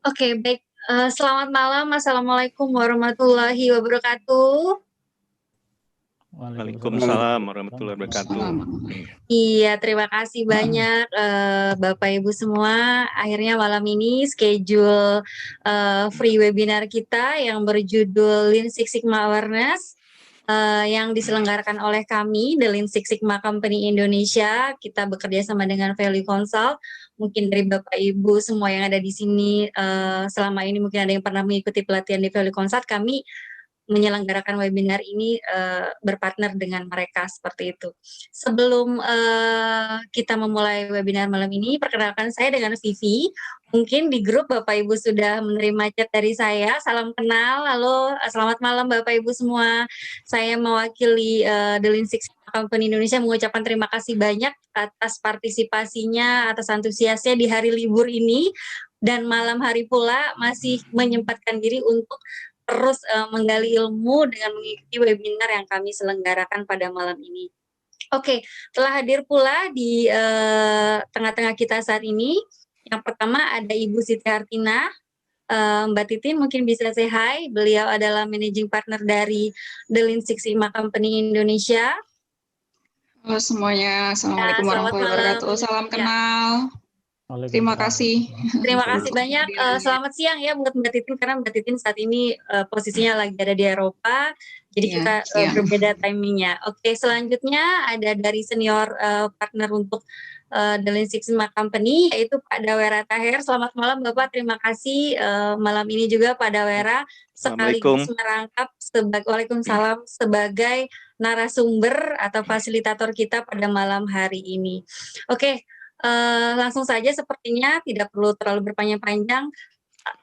Oke, baik. Selamat malam. Assalamualaikum warahmatullahi wabarakatuh. Waalaikumsalam warahmatullahi wabarakatuh. Iya, terima kasih banyak Bapak Ibu semua. Akhirnya malam ini schedule free webinar kita yang berjudul Lean Six Sigma Awareness yang diselenggarakan oleh kami, The Lean Six Sigma Company Indonesia. Kita bekerja sama dengan Value Consult. Mungkin dari Bapak Ibu semua yang ada di sini selama ini mungkin ada yang pernah mengikuti pelatihan di Value Consult. Kami menyelenggarakan webinar ini berpartner dengan mereka seperti itu. Sebelum kita memulai webinar malam ini, perkenalkan saya dengan Vivi. Mungkin di grup Bapak Ibu sudah menerima chat dari saya. Salam kenal. Halo, selamat malam Bapak Ibu semua. Saya mewakili The Lean Six Company Indonesia mengucapkan terima kasih banyak atas partisipasinya, atas antusiasnya di hari libur ini. Dan malam hari pula masih menyempatkan diri untuk terus menggali ilmu dengan mengikuti webinar yang kami selenggarakan pada malam ini. Oke, telah hadir pula di tengah-tengah kita saat ini. Yang pertama ada Ibu Siti Hartina. Mbak Titin mungkin bisa say hi. Beliau adalah managing partner dari The Lean Six Sigma Company Indonesia. Halo semuanya, Assalamualaikum warahmatullahi wabarakatuh. Salam kenal. Terima kasih. Terima kasih banyak. Selamat siang ya buat Mbak Titin, karena Mbak Titin saat ini posisinya lagi ada di Eropa, jadi kita berbeda timingnya. Oke, selanjutnya ada dari senior partner untuk The Lean Six Sigma Company, yaitu Pak Dawera Taher. Selamat malam Bapak, terima kasih malam ini juga Pak Dawera sekaligus merangkap Waalaikumsalam sebagai narasumber atau fasilitator kita pada malam hari ini. Oke. Langsung saja sepertinya tidak perlu terlalu berpanjang-panjang,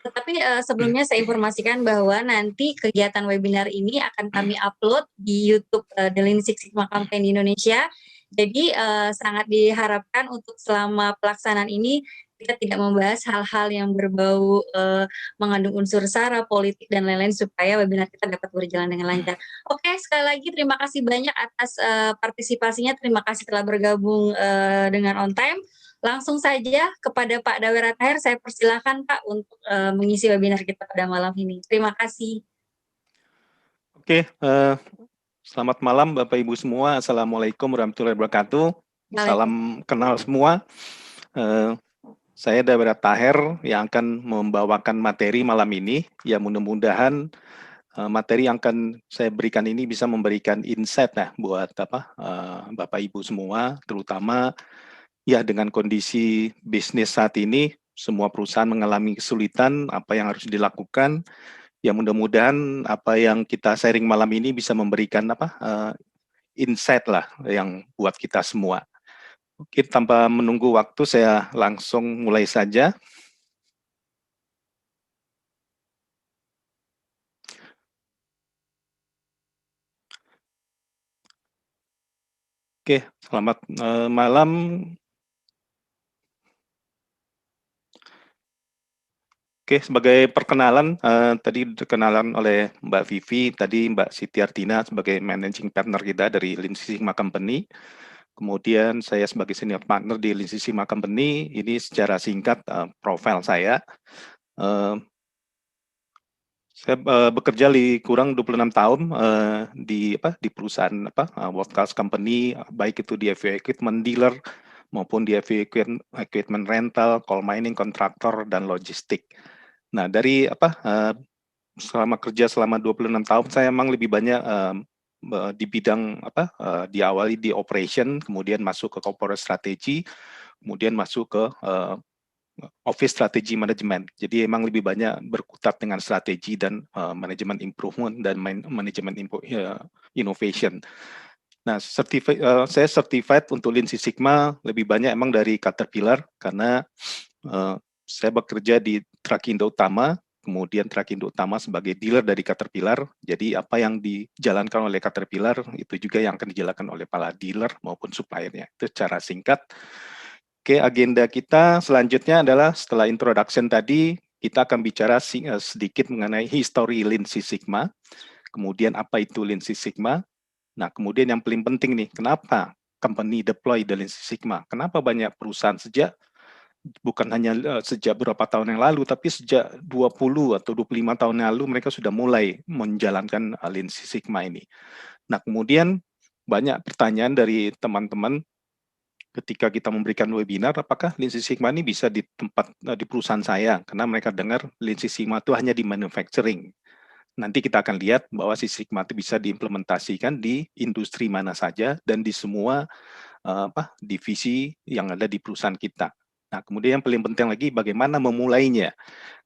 tetapi sebelumnya saya informasikan bahwa nanti kegiatan webinar ini akan kami upload di YouTube The Lean Six Sigma Company Indonesia. Jadi sangat diharapkan untuk selama pelaksanaan ini kita tidak membahas hal-hal yang berbau mengandung unsur sara, politik, dan lain-lain supaya webinar kita dapat berjalan dengan lancar. Oke, sekali lagi terima kasih banyak atas partisipasinya. Terima kasih telah bergabung dengan On Time. Langsung saja kepada Pak Dawera Taher, saya persilahkan Pak untuk mengisi webinar kita pada malam ini. Terima kasih. Oke, selamat malam Bapak Ibu semua. Assalamualaikum warahmatullahi wabarakatuh. Salam kenal semua. Saya Dawera Taher yang akan membawakan materi malam ini. Ya mudah-mudahan materi yang akan saya berikan ini bisa memberikan insight buat Bapak Ibu semua, terutama ya dengan kondisi bisnis saat ini, semua perusahaan mengalami kesulitan, apa yang harus dilakukan. Ya mudah-mudahan apa yang kita sharing malam ini bisa memberikan insight lah yang buat kita semua. Oke, tanpa menunggu waktu saya langsung mulai saja. Oke, selamat malam. Oke, sebagai perkenalan, tadi dikenalkan oleh Mbak Vivi, tadi Mbak Siti Hartina sebagai managing partner kita dari Lean Six Sigma Company. Kemudian saya sebagai senior partner di Lean Six Sigma Company, ini secara singkat profil saya. Saya bekerja kurang 26 tahun di perusahaan world class company, baik itu di heavy equipment dealer maupun di heavy equipment rental, coal mining, kontraktor, dan logistik. Nah, dari selama kerja selama 26 tahun, saya memang lebih banyak di bidang diawali di operation, kemudian masuk ke corporate strategy, kemudian masuk ke office strategy management. Jadi emang lebih banyak berkutat dengan strategi dan manajemen improvement dan manajemen innovation. Nah, saya certified untuk Lean Six Sigma lebih banyak emang dari Caterpillar karena saya bekerja di Trakindo Utama, kemudian Trakindo Utama sebagai dealer dari Caterpillar. Jadi apa yang dijalankan oleh Caterpillar itu juga yang akan dijalankan oleh para dealer maupun suppliernya. Itu secara singkat. Oke, agenda kita selanjutnya adalah setelah introduction tadi, kita akan bicara sedikit mengenai history Lean Six Sigma, kemudian apa itu Lean Six Sigma. Nah, kemudian yang paling penting nih, kenapa company deploy the Lean Six Sigma? Kenapa banyak perusahaan sejak bukan hanya sejak beberapa tahun yang lalu, tapi sejak 20 atau 25 tahun yang lalu mereka sudah mulai menjalankan Lean Six Sigma ini. Nah, kemudian banyak pertanyaan dari teman-teman ketika kita memberikan webinar, apakah Lean Six Sigma ini bisa di tempat di perusahaan saya? Karena mereka dengar Lean Six Sigma itu hanya di manufacturing. Nanti kita akan lihat bahwa Six Sigma itu bisa diimplementasikan di industri mana saja dan di semua divisi yang ada di perusahaan kita. Nah, kemudian yang paling penting lagi bagaimana memulainya.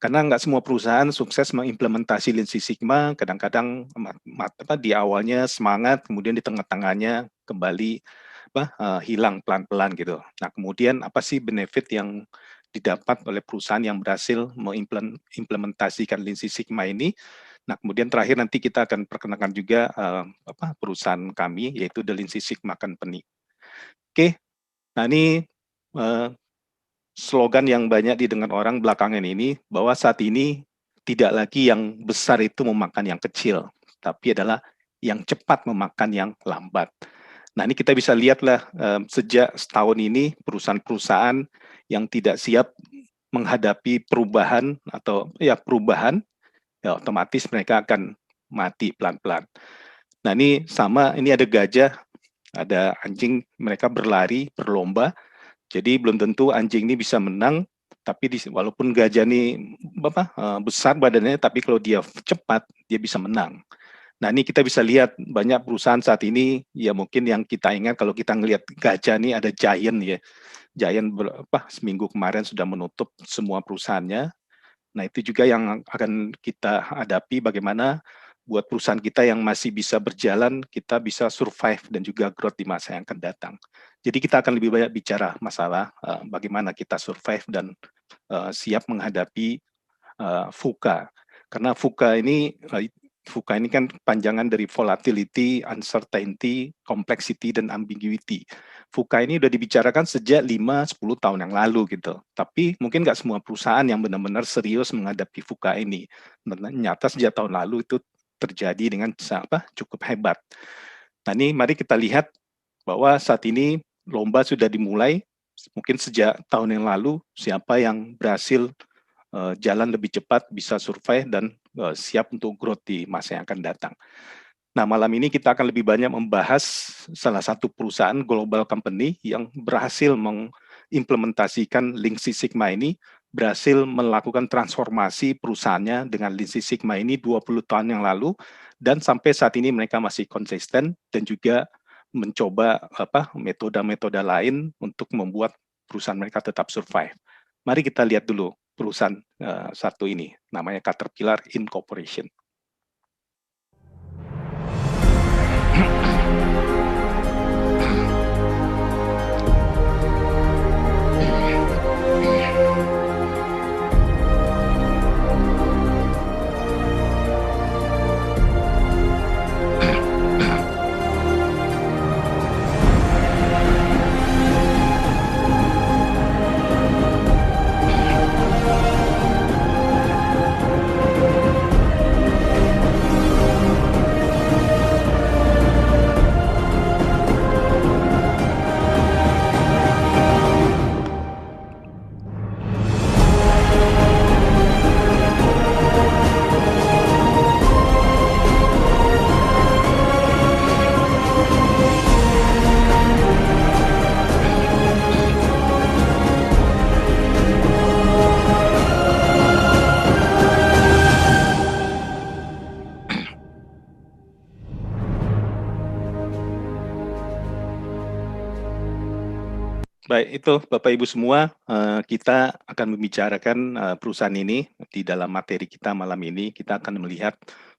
Karena nggak semua perusahaan sukses mengimplementasi Lean Six Sigma, kadang-kadang di awalnya semangat, kemudian di tengah-tengahnya kembali hilang pelan-pelan gitu. Nah, kemudian apa sih benefit yang didapat oleh perusahaan yang berhasil mengimplementasikan Lean Six Sigma ini? Nah, kemudian terakhir nanti kita akan perkenalkan juga perusahaan kami, yaitu The Lean Six Sigma Company. Oke, nah ini slogan yang banyak didengar orang belakangan ini, bahwa saat ini tidak lagi yang besar itu memakan yang kecil, tapi adalah yang cepat memakan yang lambat. Nah, ini kita bisa lihatlah sejak setahun ini perusahaan-perusahaan yang tidak siap menghadapi perubahan atau perubahan, ya otomatis mereka akan mati pelan-pelan. Nah, ini sama, ini ada gajah, ada anjing, mereka berlari, berlomba. Jadi belum tentu anjing ini bisa menang, tapi walaupun gajah ini besar badannya, tapi kalau dia cepat, dia bisa menang. Nah, ini kita bisa lihat banyak perusahaan saat ini, ya mungkin yang kita ingat kalau kita ngelihat gajah ini ada Giant ya. Giant seminggu kemarin sudah menutup semua perusahaannya. Nah, itu juga yang akan kita hadapi, bagaimana buat perusahaan kita yang masih bisa berjalan, kita bisa survive dan juga growth di masa yang akan datang. Jadi kita akan lebih banyak bicara masalah bagaimana kita survive dan siap menghadapi VUCA. Karena VUCA ini kan panjangan dari volatility, uncertainty, complexity, dan ambiguity. VUCA ini udah dibicarakan sejak 5-10 tahun yang lalu gitu. Tapi mungkin nggak semua perusahaan yang benar-benar serius menghadapi VUCA ini. Ternyata sejak tahun lalu itu terjadi dengan cukup hebat. Nah, ini mari kita lihat bahwa saat ini lomba sudah dimulai. Mungkin sejak tahun yang lalu, siapa yang berhasil jalan lebih cepat, bisa survive dan siap untuk growth di masa yang akan datang. Nah, malam ini kita akan lebih banyak membahas salah satu perusahaan global company yang berhasil mengimplementasikan Lean Six Sigma ini, berhasil melakukan transformasi perusahaannya dengan Lean Six Sigma ini 20 tahun yang lalu, dan sampai saat ini mereka masih konsisten dan juga mencoba metode-metode lain untuk membuat perusahaan mereka tetap survive. Mari kita lihat dulu perusahaan satu ini, namanya Caterpillar Incorporation. Baik, itu Bapak Ibu semua, kita akan membicarakan perusahaan ini di dalam materi kita malam ini. Kita akan melihat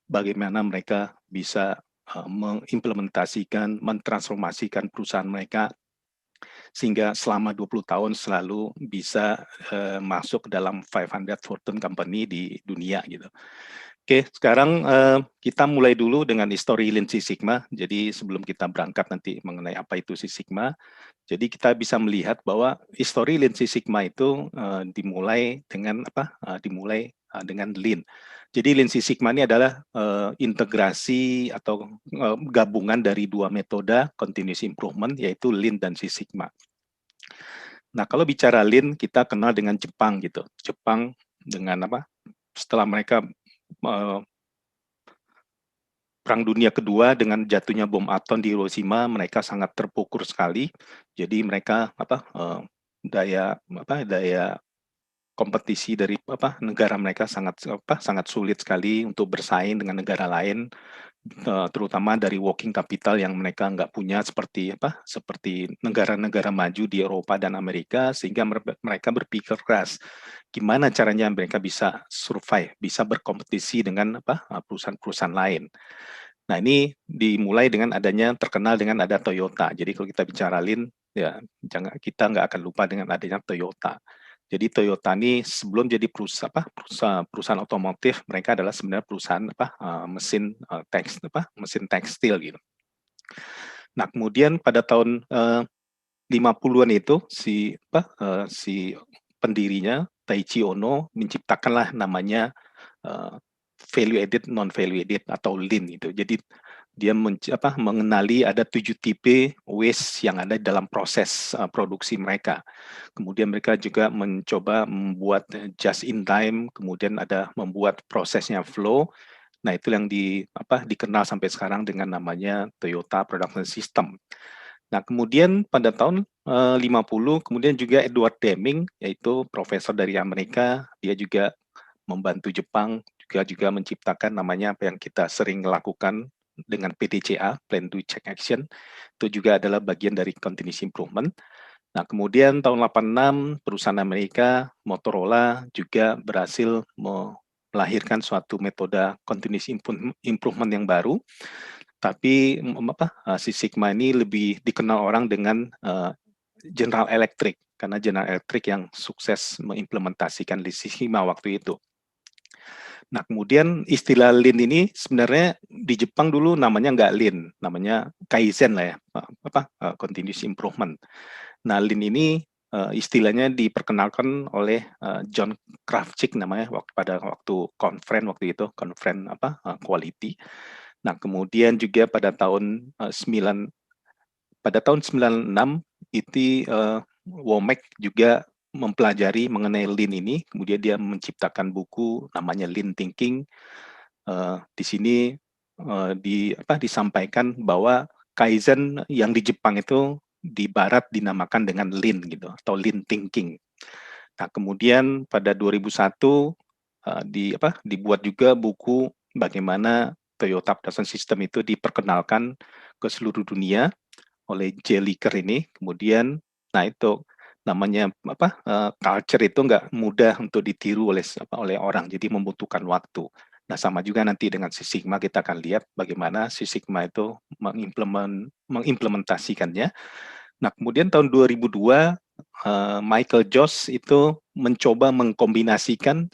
bagaimana mereka bisa mengimplementasikan, mentransformasikan perusahaan mereka sehingga selama 20 tahun selalu bisa masuk ke dalam 500 Fortune Company di dunia gitu. Oke, sekarang kita mulai dulu dengan histori Lean Six Sigma. Jadi sebelum kita berangkat nanti mengenai apa itu Six Sigma, jadi kita bisa melihat bahwa histori Lean Six Sigma itu dimulai dengan dengan Lean. Jadi Lean Six Sigma ini adalah integrasi atau gabungan dari dua metode continuous improvement, yaitu Lean dan Six Sigma. Nah, kalau bicara Lean, kita kenal dengan Jepang gitu. Jepang dengan apa? Setelah mereka Perang Dunia Kedua dengan jatuhnya bom atom di Hiroshima, mereka sangat terpukul sekali. Jadi mereka daya kompetisi dari negara mereka sangat sulit sekali untuk bersaing dengan negara lain, terutama dari working capital yang mereka nggak punya seperti negara-negara maju di Eropa dan Amerika, sehingga mereka berpikir keras gimana caranya mereka bisa survive, bisa berkompetisi dengan perusahaan-perusahaan lain. Nah, ini dimulai dengan terkenal dengan ada Toyota. Jadi kalau kita bicara Lean, ya kita nggak akan lupa dengan adanya Toyota. Jadi Toyota ini sebelum jadi perusahaan otomotif, mereka adalah sebenarnya perusahaan mesin tekstil gitu. Nah, kemudian pada tahun 50-an itu si pendirinya Taiichi Ohno menciptakanlah namanya value added, non value added atau Lean itu. Jadi dia mengenali ada 7 tipe waste yang ada dalam proses produksi mereka. Kemudian mereka juga mencoba membuat just in time, kemudian ada membuat prosesnya flow. Nah, itu yang dikenal sampai sekarang dengan namanya Toyota Production System. Nah, kemudian pada tahun 50, kemudian juga Edward Deming, yaitu profesor dari Amerika, dia juga membantu Jepang, juga menciptakan namanya apa yang kita sering lakukan dengan PDCA, Plan Do Check Action, itu juga adalah bagian dari continuous improvement. Nah, kemudian tahun 86, perusahaan Amerika, Motorola, juga berhasil melahirkan suatu metode continuous improvement yang baru, tapi Six Sigma ini lebih dikenal orang dengan General Electric, karena General Electric yang sukses mengimplementasikan Lean Six Sigma waktu itu. Nah, kemudian istilah Lean ini sebenarnya di Jepang dulu namanya nggak Lean, namanya Kaizen lah ya, continuous improvement. Nah, Lean ini istilahnya diperkenalkan oleh John Krafcik namanya pada waktu conference waktu itu, conference quality. Nah, kemudian juga pada tahun 96 itu Womack juga mempelajari mengenai Lean ini, kemudian dia menciptakan buku namanya Lean Thinking. Di sini disampaikan bahwa Kaizen yang di Jepang itu di Barat dinamakan dengan Lean gitu atau Lean Thinking. Nah, kemudian pada 2001 dibuat juga buku bagaimana Toyota Production System itu diperkenalkan ke seluruh dunia oleh J. Liker ini. Kemudian, nah itu namanya culture itu nggak mudah untuk ditiru oleh orang, jadi membutuhkan waktu. Nah, sama juga nanti dengan Six Sigma kita akan lihat bagaimana Six Sigma itu mengimplementasikannya. Nah, kemudian tahun 2002 Michael Joss itu mencoba mengkombinasikan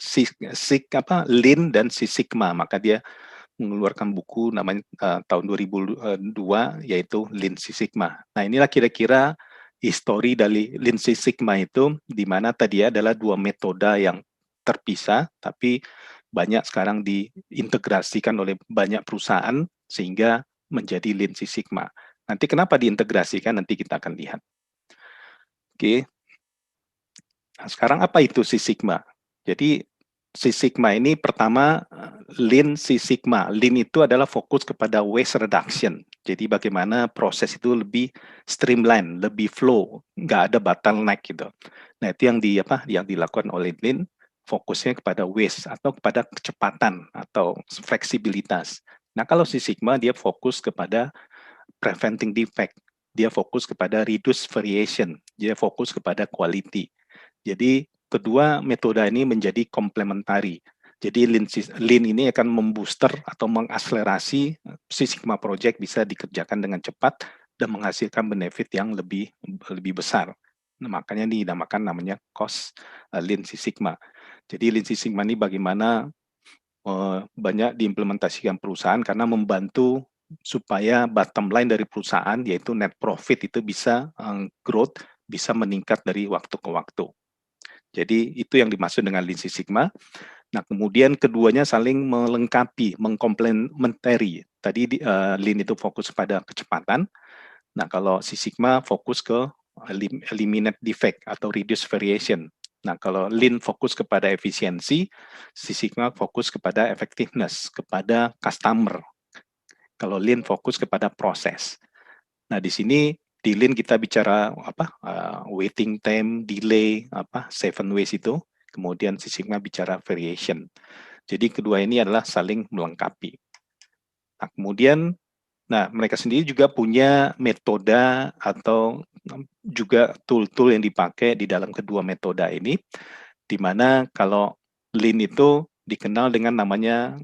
Lean dan Six Sigma, maka dia mengeluarkan buku namanya tahun 2002 yaitu Lean Six Sigma. Nah, inilah kira-kira histori dari Lean Six Sigma itu, di mana tadi adalah dua metode yang terpisah, tapi banyak sekarang diintegrasikan oleh banyak perusahaan sehingga menjadi Lean Six Sigma. Nanti kenapa diintegrasikan, nanti kita akan lihat. Oke. Nah, sekarang apa itu Six Sigma? Jadi Six Sigma ini pertama Lean Six Sigma. Lean itu adalah fokus kepada waste reduction. Jadi bagaimana proses itu lebih streamline, lebih flow, nggak ada bottleneck gitu. Nah, itu yang dilakukan oleh Lean, fokusnya kepada waste atau kepada kecepatan atau fleksibilitas. Nah, kalau Six Sigma dia fokus kepada preventing defect, dia fokus kepada reduce variation, dia fokus kepada quality. Jadi kedua metode ini menjadi komplementari. Jadi Lean ini akan membooster atau mengakselerasi Six Sigma project bisa dikerjakan dengan cepat dan menghasilkan benefit yang lebih besar. Nah, makanya dinamakan namanya cost Lean Six Sigma. Jadi Lean Six Sigma ini bagaimana banyak diimplementasikan perusahaan karena membantu supaya bottom line dari perusahaan yaitu net profit itu bisa growth, bisa meningkat dari waktu ke waktu. Jadi itu yang dimaksud dengan Lean Six Sigma. Nah, kemudian keduanya saling melengkapi, mengkomplementari. Tadi Lean itu fokus pada kecepatan. Nah, kalau Six Sigma fokus ke eliminate defect atau reduce variation. Nah, kalau Lean fokus kepada efisiensi, Six Sigma fokus kepada effectiveness, kepada customer. Kalau Lean fokus kepada proses. Nah, di sini di Lean kita bicara waiting time, delay, 7 ways itu. Kemudian Six Sigma bicara variation. Jadi kedua ini adalah saling melengkapi. Nah, kemudian mereka sendiri juga punya metode atau juga tool-tool yang dipakai di dalam kedua metode ini, di mana kalau Lean itu dikenal dengan namanya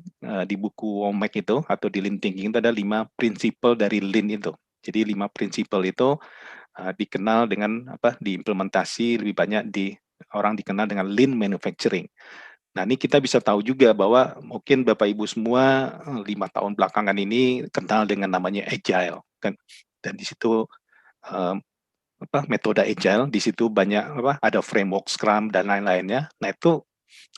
di buku Womack itu atau di Lean Thinking itu ada 5 prinsipal dari Lean itu. Jadi 5 prinsipal itu dikenal dengan diimplementasi lebih banyak orang dikenal dengan Lean Manufacturing. Nah, ini kita bisa tahu juga bahwa mungkin Bapak Ibu semua 5 tahun belakangan ini kenal dengan namanya Agile, kan? Dan di situ metode Agile, di situ banyak ada framework Scrum dan lain-lainnya. Nah, itu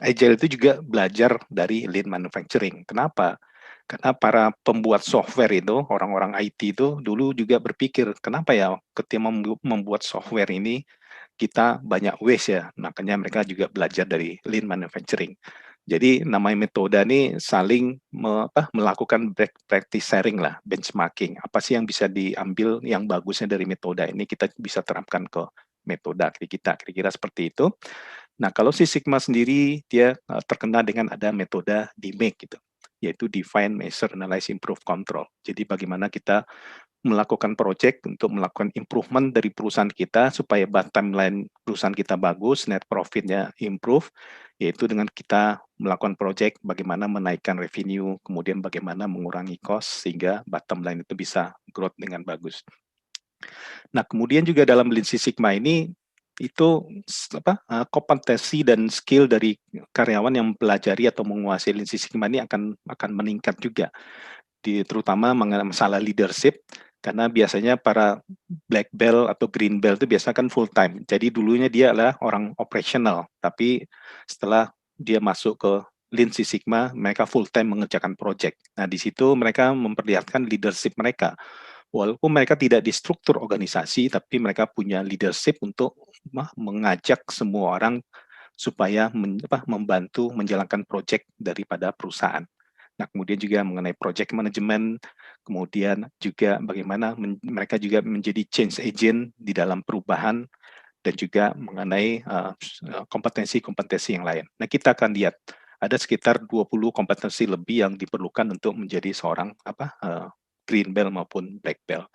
Agile itu juga belajar dari Lean Manufacturing. Kenapa? Karena para pembuat software itu, orang-orang IT itu dulu juga berpikir, kenapa ya ketika membuat software ini kita banyak waste ya, makanya mereka juga belajar dari Lean Manufacturing. Jadi namanya metode ini saling melakukan practice sharing lah, benchmarking. Apa sih yang bisa diambil yang bagusnya dari metode ini kita bisa terapkan ke metode kita, kira-kira seperti itu. Nah, kalau Six Sigma sendiri dia terkenal dengan ada metode DMAIC gitu, yaitu Define, Measure, Analyze, Improve, Control. Jadi bagaimana kita melakukan project untuk melakukan improvement dari perusahaan kita supaya bottom line perusahaan kita bagus, net profitnya improve, yaitu dengan kita melakukan project bagaimana menaikkan revenue, kemudian bagaimana mengurangi cost sehingga bottom line itu bisa growth dengan bagus. Nah, kemudian juga dalam Lean Six Sigma ini itu kompetensi dan skill dari karyawan yang mempelajari atau menguasai Lean Six Sigma ini akan meningkat juga, terutama mengenai masalah leadership. Karena biasanya para black belt atau green belt itu biasa kan full time. Jadi dulunya dia adalah orang operational, tapi setelah dia masuk ke Lean Six Sigma, mereka full time mengerjakan project. Nah, di situ mereka memperlihatkan leadership mereka. Walaupun mereka tidak di struktur organisasi, tapi mereka punya leadership untuk mengajak semua orang supaya membantu menjalankan project daripada perusahaan. Nah, kemudian juga mengenai project management, kemudian juga bagaimana mereka juga menjadi change agent di dalam perubahan, dan juga mengenai kompetensi-kompetensi yang lain. Nah, kita akan lihat ada sekitar 20 kompetensi lebih yang diperlukan untuk menjadi seorang green belt maupun black belt.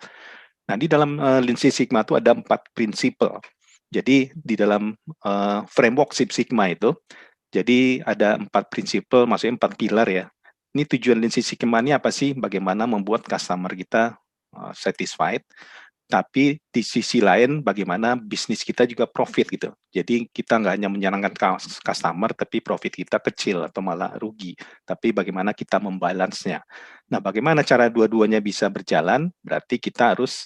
Nah, di dalam Lean Six Sigma itu ada 4 prinsipal. Jadi di dalam framework Six Sigma itu, jadi ada 4 prinsipal, maksudnya 4 pilar ya. Ini tujuan Lean Six Sigma ini apa sih? Bagaimana membuat customer kita satisfied, tapi di sisi lain bagaimana bisnis kita juga profit gitu. Jadi kita nggak hanya menyenangkan customer, tapi profit kita kecil atau malah rugi. Tapi bagaimana kita membalance-nya. Nah, bagaimana cara dua-duanya bisa berjalan? Berarti kita harus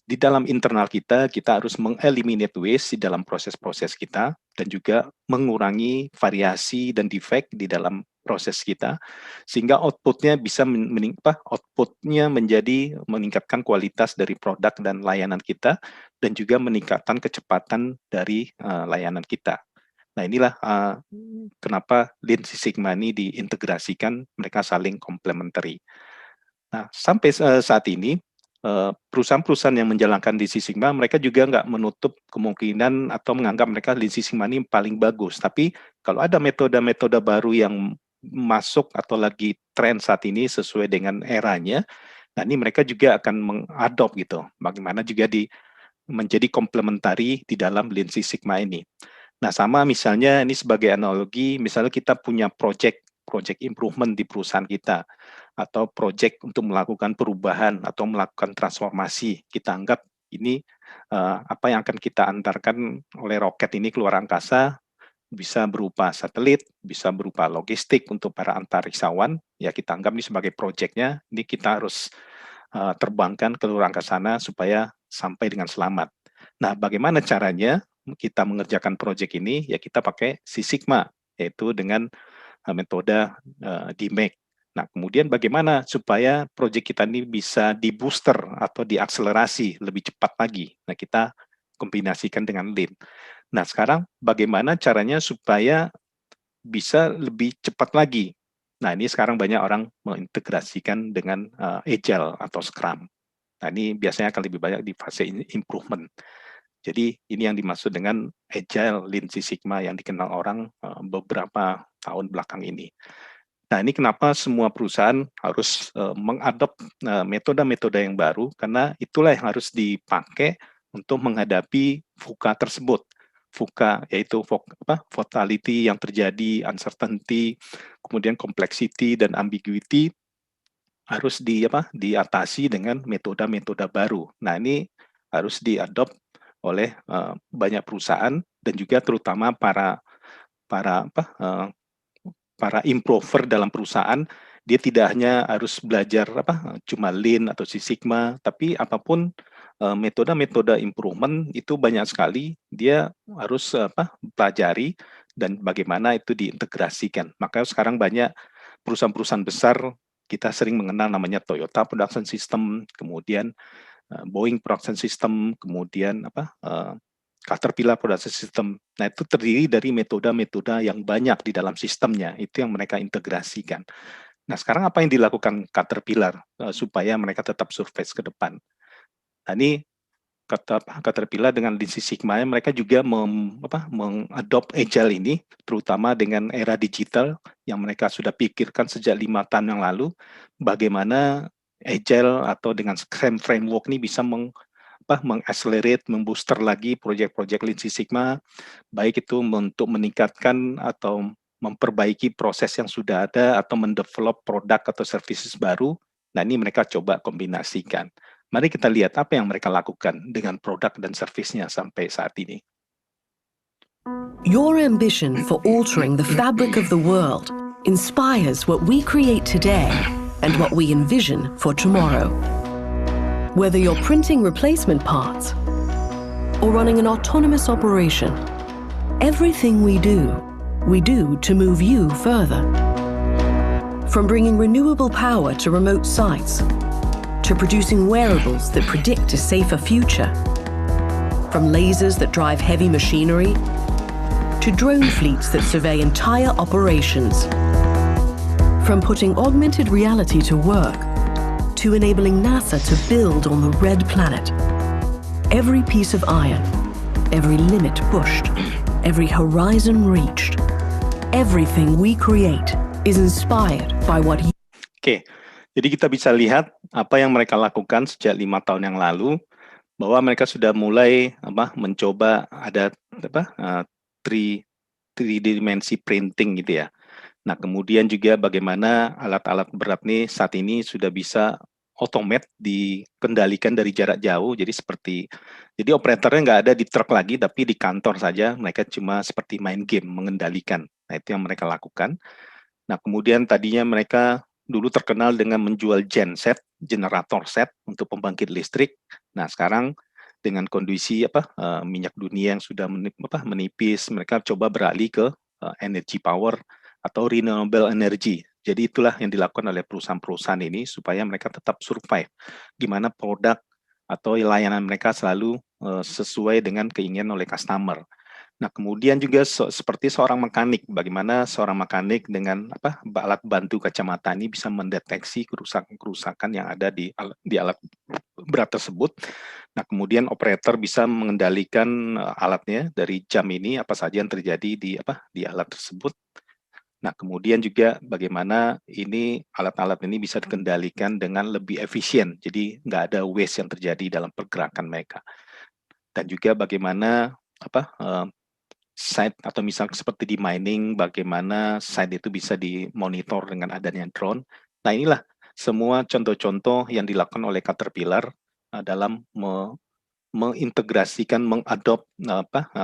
di dalam internal kita harus mengeliminate waste di dalam proses-proses kita, dan juga mengurangi variasi dan defect di dalam proses kita, sehingga outputnya bisa outputnya menjadi meningkatkan kualitas dari produk dan layanan kita, dan juga meningkatkan kecepatan dari layanan kita. Nah, inilah kenapa Lean Six Sigma ini diintegrasikan, mereka saling complementary. Nah, sampai saat ini perusahaan-perusahaan yang menjalankan Lean Six Sigma, mereka juga nggak menutup kemungkinan atau menganggap mereka Lean Six Sigma ini paling bagus. Tapi kalau ada metode-metode baru yang masuk atau lagi tren saat ini sesuai dengan eranya, nah ini mereka juga akan mengadop gitu. Bagaimana juga menjadi komplementari di dalam Lean Six Sigma ini. Nah, sama misalnya ini sebagai analogi, misalnya kita punya project improvement di perusahaan kita, atau project untuk melakukan perubahan atau melakukan transformasi. Kita anggap ini apa yang akan kita antarkan oleh roket ini keluar angkasa, bisa berupa satelit, bisa berupa logistik untuk para antariksawan. Ya, kita anggap ini sebagai project-nya, ini kita harus terbangkan ke luar angkasa sana supaya sampai dengan selamat. Nah, bagaimana caranya kita mengerjakan project ini? Ya, kita pakai Six Sigma, yaitu dengan metode DMAIC. Nah, kemudian bagaimana supaya proyek kita ini bisa di-booster atau diakselerasi lebih cepat lagi? Nah, kita kombinasikan dengan Lean. Nah, sekarang bagaimana caranya supaya bisa lebih cepat lagi? Nah, ini sekarang banyak orang mengintegrasikan dengan Agile atau Scrum. Nah, ini biasanya akan lebih banyak di fase improvement. Jadi ini yang dimaksud dengan Agile, Lean Six Sigma yang dikenal orang beberapa tahun belakang ini. Nah, ini kenapa semua perusahaan harus mengadop metode-metode yang baru, karena itulah yang harus dipakai untuk menghadapi VUCA tersebut. VUCA yaitu volatility yang terjadi, uncertainty, kemudian complexity dan ambiguity harus diatasi dengan metode-metode baru. Nah, ini harus diadop oleh banyak perusahaan dan juga terutama para improver dalam perusahaan. Dia tidak hanya harus belajar cuma Lean atau Six Sigma, tapi apapun metode-metode improvement itu banyak sekali dia harus pelajari dan bagaimana itu diintegrasikan. Makanya sekarang banyak perusahaan-perusahaan besar kita sering mengenal namanya Toyota Production System, kemudian Boeing Production System, kemudian Caterpillar Production System. Nah, itu terdiri dari metode-metode yang banyak di dalam sistemnya, itu yang mereka integrasikan. Nah, sekarang apa yang dilakukan Caterpillar supaya mereka tetap survive ke depan? Nah, ini Caterpillar dengan Lean Six Sigma, mereka juga mengadop Agile ini, terutama dengan era digital yang mereka sudah pikirkan sejak 5 tahun yang lalu, bagaimana Agile atau dengan Scrum Framework ini bisa mengaccelerate, membooster lagi proyek-proyek Lean Six Sigma, baik itu untuk meningkatkan atau memperbaiki proses yang sudah ada atau mendevelop produk atau services baru. Nah, ini mereka coba kombinasikan. Mari kita lihat apa yang mereka lakukan dengan produk dan servisnya sampai saat ini. Your ambition for altering the fabric of the world inspires what we create today and what we envision for tomorrow. Whether you're printing replacement parts or running an autonomous operation, everything we do to move you further. From bringing renewable power to remote sites, to producing wearables that predict a safer future. From lasers that drive heavy machinery, to drone fleets that survey entire operations. From putting augmented reality to work, to enabling NASA to build on the red planet. Every piece of iron, every limit pushed, every horizon reached, everything we create is inspired by what you... Oke, jadi kita bisa lihat apa yang mereka lakukan sejak 5 tahun yang lalu, bahwa mereka sudah mulai mencoba ada 3 dimensi printing gitu ya. Nah, kemudian juga bagaimana alat-alat berat nih saat ini sudah bisa automate dikendalikan dari jarak jauh. Jadi operatornya nggak ada di truk lagi, tapi di kantor saja. Mereka cuma seperti main game, mengendalikan. Nah, itu yang mereka lakukan. Nah, kemudian tadinya mereka dulu terkenal dengan menjual genset, generator set untuk pembangkit listrik. Nah, sekarang dengan kondisi minyak dunia yang sudah menipis, mereka coba beralih ke energy power atau renewable energy. Jadi itulah yang dilakukan oleh perusahaan-perusahaan ini supaya mereka tetap survive. Gimana produk atau layanan mereka selalu sesuai dengan keinginan oleh customer. Nah, kemudian juga seperti seorang mekanik, bagaimana seorang mekanik dengan alat bantu kacamata ini bisa mendeteksi kerusakan yang ada di alat berat tersebut. Nah, kemudian operator bisa mengendalikan alatnya dari jam ini apa saja yang terjadi di alat tersebut. Nah, kemudian juga bagaimana alat-alat ini bisa dikendalikan dengan lebih efisien, jadi nggak ada waste yang terjadi dalam pergerakan mereka. Dan juga bagaimana site atau misalnya seperti di mining, bagaimana site itu bisa dimonitor dengan adanya drone. Nah, inilah semua contoh-contoh yang dilakukan oleh Caterpillar dalam mengintegrasikan, mengadop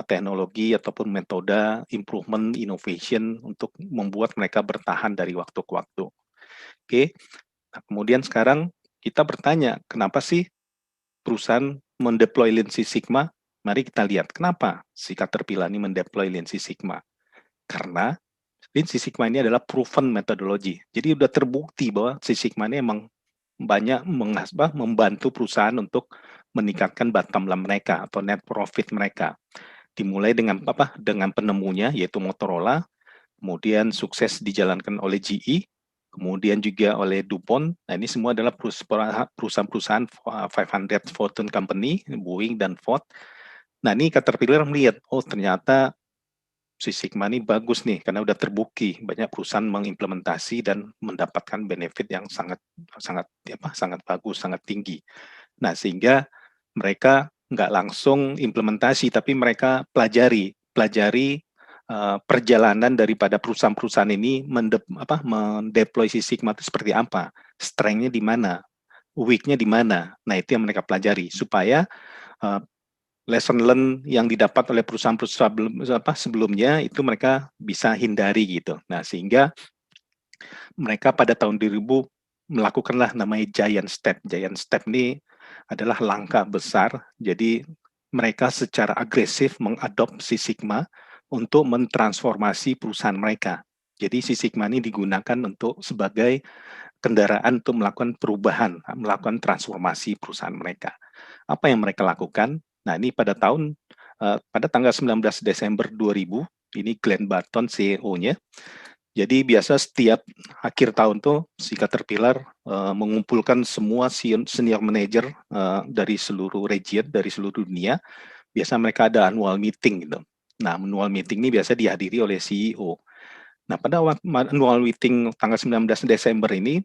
teknologi ataupun metode improvement, innovation untuk membuat mereka bertahan dari waktu ke waktu. Oke, nah, kemudian sekarang kita bertanya, kenapa sih perusahaan mendeploy Lean Six Sigma? Mari kita lihat kenapa si Caterpillar ini mendeploy Lean Six Sigma. Karena Lean Six Sigma ini adalah proven methodology. Jadi sudah terbukti bahwa Six Sigma ini emang banyak membantu perusahaan untuk meningkatkan bottom line mereka atau net profit mereka. Dimulai dengan dengan penemunya yaitu Motorola, kemudian sukses dijalankan oleh GE, kemudian juga oleh DuPont. Nah, ini semua adalah perusahaan-perusahaan 500 Fortune Company, Boeing dan Ford. Nah, ini Caterpillar melihat, oh ternyata Six Sigma ini bagus nih, karena udah terbukti banyak perusahaan mengimplementasi dan mendapatkan benefit yang sangat bagus, sangat tinggi. Nah, sehingga mereka nggak langsung implementasi, tapi mereka pelajari perjalanan daripada perusahaan-perusahaan ini mendeploy Six Sigma itu seperti apa, strength-nya di mana, weak-nya di mana. Nah, itu yang mereka pelajari supaya lesson learn yang didapat oleh perusahaan-perusahaan sebelumnya itu mereka bisa hindari gitu. Nah, sehingga mereka pada tahun 2000 melakukanlah namanya giant step. Giant step ini adalah langkah besar. Jadi mereka secara agresif mengadopsi Six Sigma untuk mentransformasi perusahaan mereka. Jadi Six Sigma ini digunakan untuk sebagai kendaraan untuk melakukan perubahan, melakukan transformasi perusahaan mereka. Apa yang mereka lakukan? Nah, ini pada tanggal 19 Desember 2000, ini Glenn Barton CEO-nya. Jadi biasa setiap akhir tahun tuh si Caterpillar mengumpulkan semua senior manager dari seluruh region, dari seluruh dunia. Biasa mereka ada annual meeting gitu. Nah, annual meeting ini biasa dihadiri oleh CEO. Nah, pada annual meeting tanggal 19 Desember ini,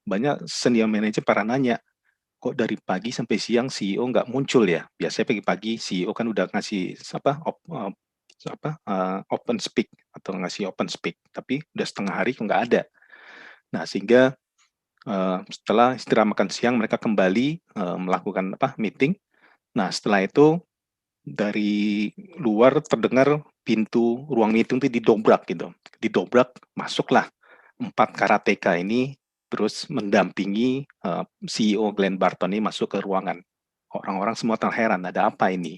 banyak senior manager para nanya, kok dari pagi sampai siang CEO nggak muncul ya? Biasanya pagi-pagi CEO kan udah ngasih open speak atau ngasih open speak, tapi udah setengah hari kok nggak ada. Nah, sehingga setelah istirahat makan siang mereka kembali melakukan meeting. Nah, setelah itu dari luar terdengar pintu ruang meeting itu didobrak gitu. Didobrak, masuklah 4 karateka ini terus mendampingi CEO Glenn Barton ini masuk ke ruangan. Orang-orang semua terheran, ada apa ini?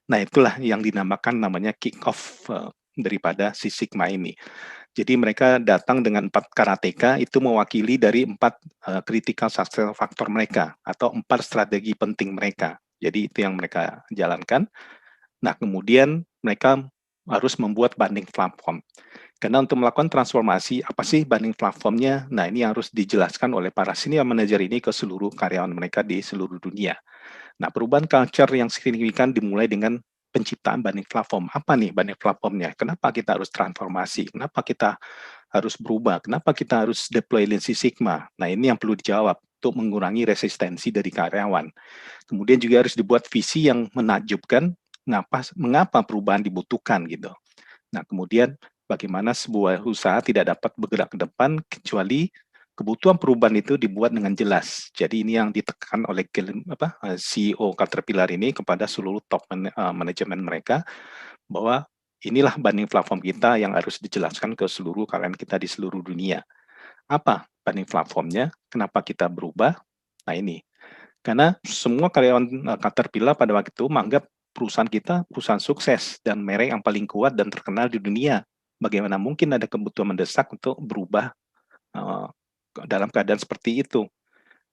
Nah, itulah yang dinamakan namanya kick-off daripada Six Sigma ini. Jadi mereka datang dengan 4 karateka, itu mewakili dari 4 critical success factor mereka, atau 4 strategi penting mereka. Jadi itu yang mereka jalankan. Nah, kemudian mereka harus membuat banding platform. Karena untuk melakukan transformasi, apa sih banding platformnya? Nah, ini harus dijelaskan oleh para senior manager ini ke seluruh karyawan mereka di seluruh dunia. Nah, perubahan culture yang signifikan dimulai dengan penciptaan banding platform. Apa nih banding platformnya? Kenapa kita harus transformasi? Kenapa kita harus berubah? Kenapa kita harus deploy Lean Six Sigma? Nah, ini yang perlu dijawab untuk mengurangi resistensi dari karyawan. Kemudian juga harus dibuat visi yang menakjubkan mengapa perubahan dibutuhkan gitu. Nah, kemudian bagaimana sebuah usaha tidak dapat bergerak ke depan kecuali kebutuhan perubahan itu dibuat dengan jelas. Jadi ini yang ditekan oleh CEO Caterpillar ini kepada seluruh top manajemen mereka, bahwa inilah banding platform kita yang harus dijelaskan ke seluruh karyawan kita di seluruh dunia. Apa banding platformnya? Kenapa kita berubah? Nah, ini. Karena semua karyawan Caterpillar pada waktu itu menganggap perusahaan kita perusahaan sukses dan merek yang paling kuat dan terkenal di dunia. Bagaimana mungkin ada kebutuhan mendesak untuk berubah dalam keadaan seperti itu?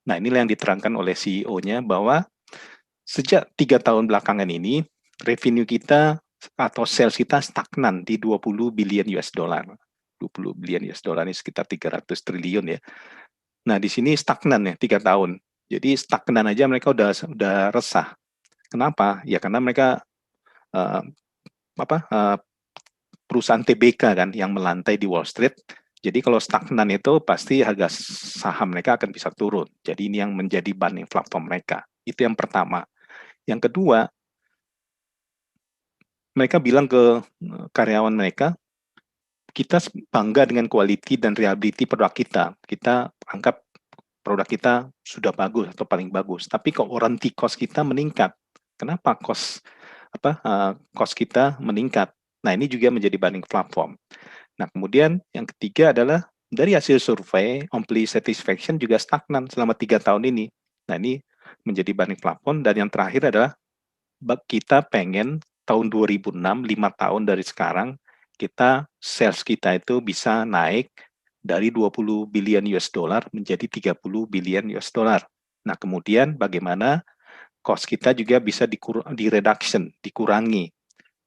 Nah, inilah yang diterangkan oleh CEO-nya bahwa sejak 3 tahun belakangan ini, revenue kita atau sales kita stagnan di 20 billion US dollar. 20 billion US dollar ini sekitar 300 triliun ya. Nah, di sini stagnan ya 3 tahun. Jadi stagnan aja mereka udah resah. Kenapa? Ya karena mereka perusahaan TBK kan yang melantai di Wall Street. Jadi kalau stagnan itu pasti harga saham mereka akan bisa turun. Jadi ini yang menjadi banding platform mereka. Itu yang pertama. Yang kedua, mereka bilang ke karyawan mereka, kita bangga dengan quality dan reliability produk kita. Kita anggap produk kita sudah bagus atau paling bagus. Tapi kok warranty cost kita meningkat. Kenapa cost kita meningkat? Nah, ini juga menjadi banding platform. Nah, kemudian yang ketiga adalah dari hasil survei, employee satisfaction juga stagnan selama 3 tahun ini. Nah, ini menjadi banding platform. Dan yang terakhir adalah kita pengen tahun 2006, 5 tahun dari sekarang, sales kita itu bisa naik dari 20 billion US dollar menjadi 30 billion US dollar. Nah, kemudian bagaimana cost kita juga bisa dikurangi,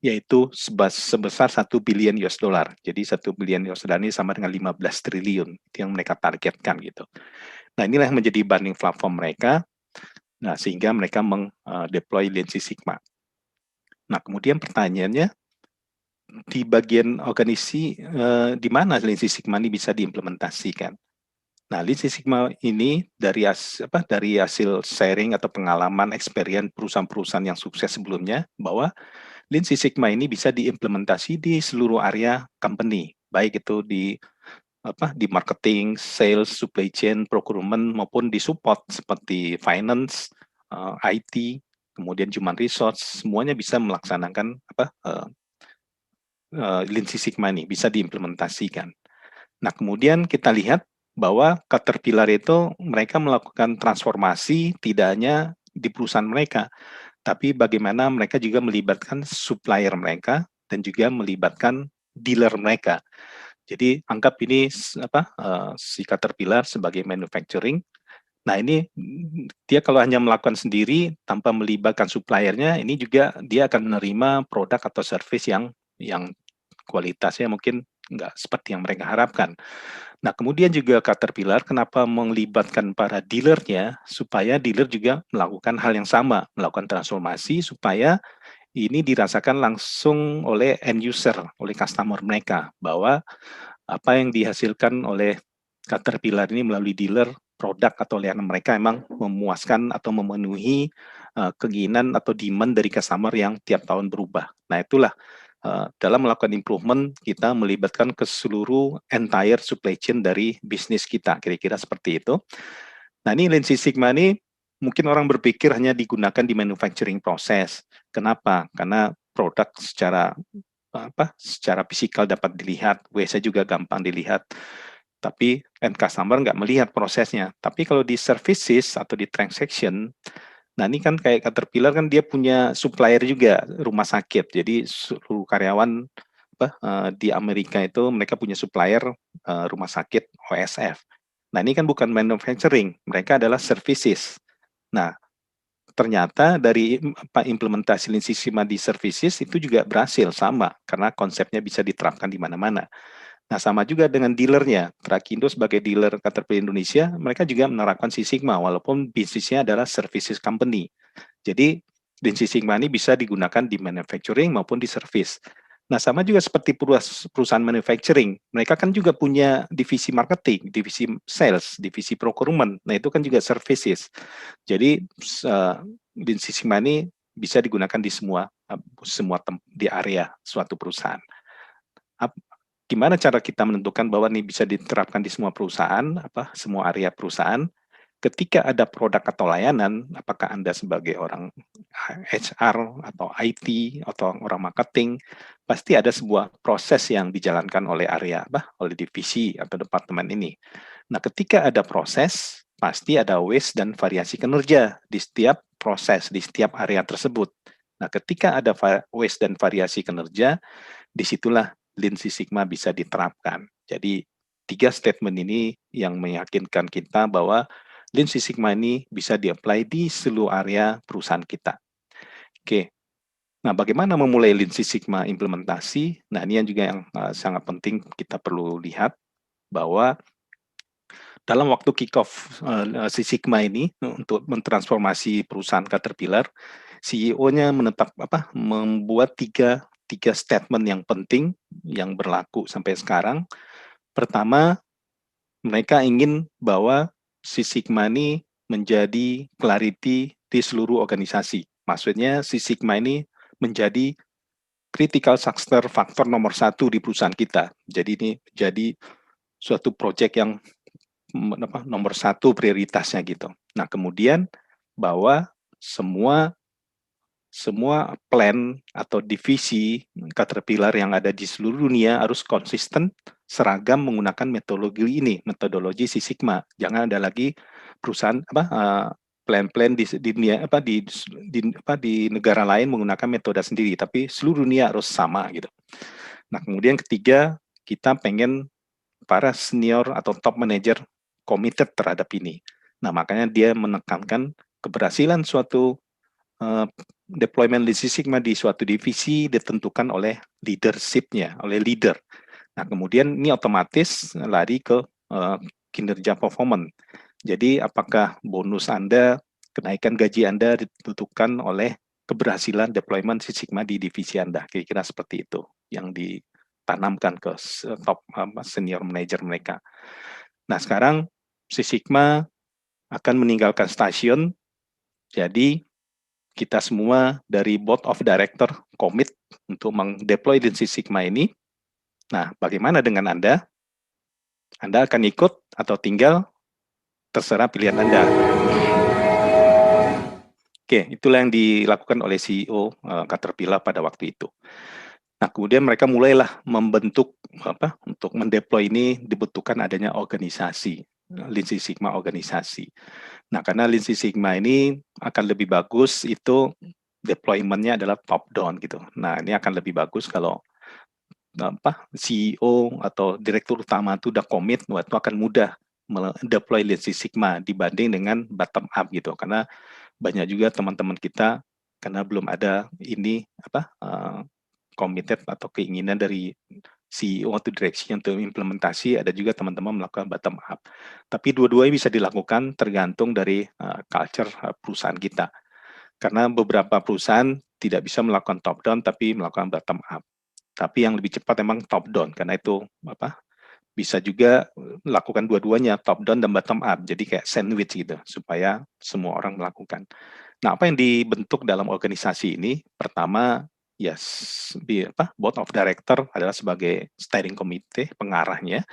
yaitu sebesar 1 billion US dollar. Jadi 1 billion US dollar ini sama dengan 15 triliun yang mereka targetkan gitu. Nah, inilah yang menjadi banding platform mereka. Nah, sehingga mereka meng-deploy Lean Six Sigma. Nah, kemudian pertanyaannya, di bagian organisasi, di mana Lean Six Sigma ini bisa diimplementasikan? Nah, Lean Six Sigma ini dari hasil sharing atau pengalaman experience perusahaan-perusahaan yang sukses sebelumnya, bahwa Lean Six Sigma ini bisa diimplementasi di seluruh area company, baik itu di marketing, sales, supply chain, procurement, maupun di support seperti finance, IT, kemudian human resource, semuanya bisa melaksanakan Lean Six Sigma ini, bisa diimplementasikan. Nah, kemudian kita lihat bahwa Caterpillar itu mereka melakukan transformasi tidak hanya di perusahaan mereka, tapi bagaimana mereka juga melibatkan supplier mereka dan juga melibatkan dealer mereka. Jadi anggap ini si Caterpillar sebagai manufacturing. Nah, ini dia kalau hanya melakukan sendiri tanpa melibatkan suppliernya, ini juga dia akan menerima produk atau service yang kualitasnya mungkin nggak seperti yang mereka harapkan. Nah, kemudian juga Caterpillar kenapa melibatkan para dealernya, supaya dealer juga melakukan hal yang sama, melakukan transformasi supaya ini dirasakan langsung oleh end user, oleh customer mereka, bahwa apa yang dihasilkan oleh Caterpillar ini melalui dealer, produk atau layanan mereka memang memuaskan atau memenuhi keinginan atau demand dari customer yang tiap tahun berubah. Nah, itulah dalam melakukan improvement, kita melibatkan ke seluruh entire supply chain dari bisnis kita, kira-kira seperti itu. Nah, ini Lean Six Sigma ini mungkin orang berpikir hanya digunakan di manufacturing proses. Kenapa? Karena produk secara fisikal dapat dilihat, WC juga gampang dilihat, tapi end customer nggak melihat prosesnya. Tapi kalau di services atau di transaction, nah ini kan kayak Caterpillar kan dia punya supplier juga, rumah sakit. Jadi seluruh karyawan di Amerika itu mereka punya supplier rumah sakit OSF. Nah, ini kan bukan manufacturing, mereka adalah services. Nah, ternyata dari implementasi Lean Six Sigma di services itu juga berhasil, sama, karena konsepnya bisa diterapkan di mana-mana. Nah, sama juga dengan dealernya. Trakindo sebagai dealer Caterpillar Indonesia, mereka juga menerapkan Six Sigma, walaupun bisnisnya adalah services company. Jadi, Lean Six Sigma ini bisa digunakan di manufacturing maupun di service. Nah, sama juga seperti perusahaan manufacturing. Mereka kan juga punya divisi marketing, divisi sales, divisi procurement. Nah, itu kan juga services. Jadi, Lean Six Sigma ini bisa digunakan di semua di area suatu perusahaan. Gimana cara kita menentukan bahwa ini bisa diterapkan di semua perusahaan, semua area perusahaan? Ketika ada produk atau layanan, apakah Anda sebagai orang HR atau IT atau orang marketing, pasti ada sebuah proses yang dijalankan oleh oleh divisi atau departemen ini. Nah, ketika ada proses, pasti ada waste dan variasi kinerja di setiap proses, di setiap area tersebut. Nah, ketika ada waste dan variasi kinerja, disitulah Lean Six Sigma bisa diterapkan. Jadi, 3 statement ini yang meyakinkan kita bahwa Lean Six Sigma ini bisa di-apply di seluruh area perusahaan kita. Oke. Nah, bagaimana memulai Lean Six Sigma implementasi? Nah, ini yang juga yang sangat penting kita perlu lihat, bahwa dalam waktu kick-off Six Sigma ini untuk mentransformasi perusahaan Caterpillar, CEO-nya membuat tiga statement yang penting yang berlaku sampai sekarang. Pertama, mereka ingin bahwa Six Sigma ini menjadi clarity di seluruh organisasi. Maksudnya Six Sigma ini menjadi critical success factor nomor 1 di perusahaan kita. Jadi ini jadi suatu proyek yang nomor 1 prioritasnya gitu. Nah, kemudian bahwa semua plan atau divisi Caterpillar yang ada di seluruh dunia harus konsisten, seragam menggunakan metodologi Six Sigma. Jangan ada lagi perusahaan plan-plan di negara lain menggunakan metode sendiri, tapi seluruh dunia harus sama gitu. Nah, kemudian ketiga, kita pengen para senior atau top manager committed terhadap ini. Nah, makanya dia menekankan keberhasilan suatu deployment Lean Six Sigma di suatu divisi ditentukan oleh leadership-nya, oleh leader. Nah, kemudian ini otomatis lari ke kinerja performance. Jadi, apakah bonus Anda, kenaikan gaji Anda ditentukan oleh keberhasilan deployment Six Sigma di divisi Anda. Kira-kira seperti itu yang ditanamkan ke top senior manager mereka. Nah, sekarang Six Sigma akan meninggalkan stasiun. Jadi, kita semua dari Board of Director komit untuk mendeploy Lean Six Sigma ini. Nah, bagaimana dengan Anda? Anda akan ikut atau tinggal? Terserah pilihan Anda. Oke, itulah yang dilakukan oleh CEO Caterpillar pada waktu itu. Nah, kemudian mereka mulailah membentuk untuk mendeploy ini dibutuhkan adanya organisasi, Lean Six Sigma organisasi. Nah, karena Lean Six Sigma ini akan lebih bagus itu deployment-nya adalah top down gitu. Nah, ini akan lebih bagus kalau CEO atau direktur utama itu udah komit, itu akan mudah mendeploy Lean Six Sigma dibanding dengan bottom up gitu. Karena banyak juga teman-teman kita karena belum ada ini committed atau keinginan dari CEO atau direksi untuk implementasi, ada juga teman-teman melakukan bottom up. Tapi dua-duanya bisa dilakukan tergantung dari culture perusahaan kita. Karena beberapa perusahaan tidak bisa melakukan top down tapi melakukan bottom up. Tapi yang lebih cepat memang top down karena itu bisa juga melakukan dua-duanya, top down dan bottom up. Jadi kayak sandwich gitu supaya semua orang melakukan. Nah, apa yang dibentuk dalam organisasi ini? Pertama, Board of Director adalah sebagai steering committee, pengarahnya.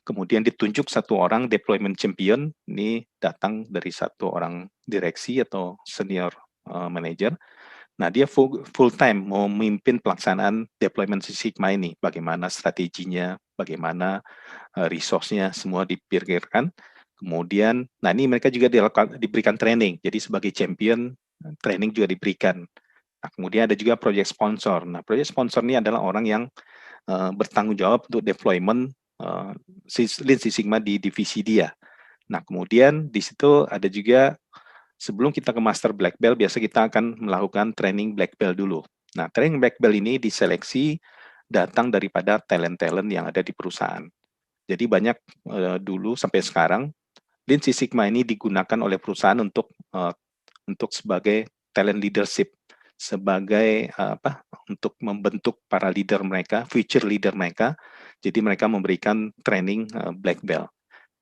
Kemudian ditunjuk satu orang deployment champion, ini datang dari satu orang direksi atau senior manager. Nah, dia full time mau memimpin pelaksanaan deployment Six Sigma ini. Bagaimana strateginya, bagaimana resource-nya, semua dipikirkan. Kemudian, nah ini mereka juga diberikan training. Jadi sebagai champion, training juga diberikan. Nah, kemudian ada juga project sponsor. Nah, project sponsor ini adalah orang yang bertanggung jawab untuk deployment Lean Six Sigma di divisi dia. Nah, kemudian di situ ada juga sebelum kita ke Master Black Belt, biasa kita akan melakukan training Black Belt dulu. Nah, training Black Belt ini diseleksi datang daripada talent-talent yang ada di perusahaan. Jadi banyak dulu sampai sekarang Lean Six Sigma ini digunakan oleh perusahaan untuk sebagai talent leadership, sebagai untuk membentuk para leader mereka, future leader mereka. Jadi mereka memberikan training Black Belt.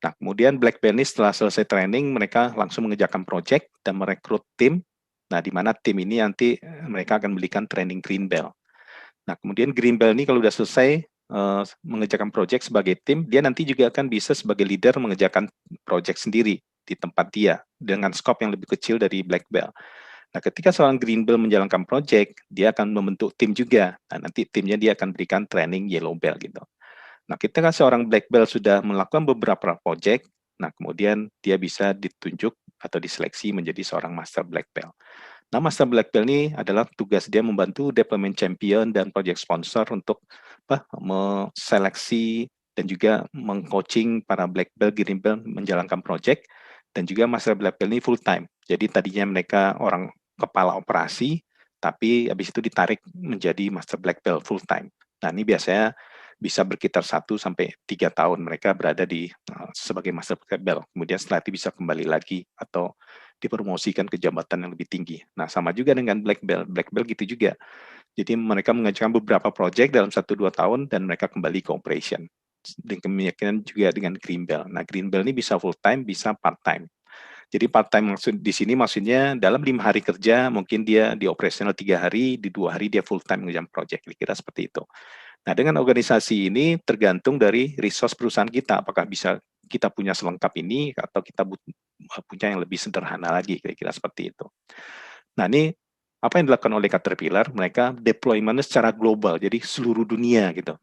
Nah, kemudian Black Belt ini setelah selesai training, mereka langsung mengerjakan project dan merekrut tim. Nah, di mana tim ini nanti mereka akan berikan training Green Belt. Nah, kemudian Green Belt ini kalau sudah selesai mengerjakan project sebagai tim, dia nanti juga akan bisa sebagai leader mengerjakan project sendiri di tempat dia dengan scope yang lebih kecil dari Black Belt. Nah, ketika seorang Green Belt menjalankan project, dia akan membentuk tim juga. Nah, nanti timnya dia akan berikan training Yellow Belt gitu. Nah, ketika seorang Black Belt sudah melakukan beberapa project, nah kemudian dia bisa ditunjuk atau diseleksi menjadi seorang Master Black Belt. Nah, Master Black Belt ini adalah tugas dia membantu deployment champion dan project sponsor untuk seleksi dan juga mengcoaching para Black Belt, Green Belt menjalankan project, dan juga Master Black Belt ini full time. Jadi tadinya mereka orang kepala operasi, tapi habis itu ditarik menjadi Master Black Belt full time. Nah, ini biasanya bisa berkitar 1 sampai 3 tahun mereka berada di sebagai Master Black Belt. Kemudian setelah itu bisa kembali lagi atau dipromosikan ke jabatan yang lebih tinggi. Nah, sama juga dengan Black Belt. Black Belt gitu juga. Jadi mereka mengerjakan beberapa project dalam 1-2 tahun dan mereka kembali ke operation. Demikian juga dengan Green Belt. Nah, Green Belt ini bisa full time, bisa part time. Jadi part time di sini maksudnya dalam 5 hari kerja mungkin dia di operasional 3 hari, di 2 hari dia full time mengerjakan project. Kira-kira seperti itu. Nah, dengan organisasi ini tergantung dari resource perusahaan kita, apakah bisa kita punya selengkap ini atau kita punya yang lebih sederhana lagi, kira-kira seperti itu. Nah, ini apa yang dilakukan oleh Caterpillar? Mereka deployment secara global, jadi seluruh dunia gitu.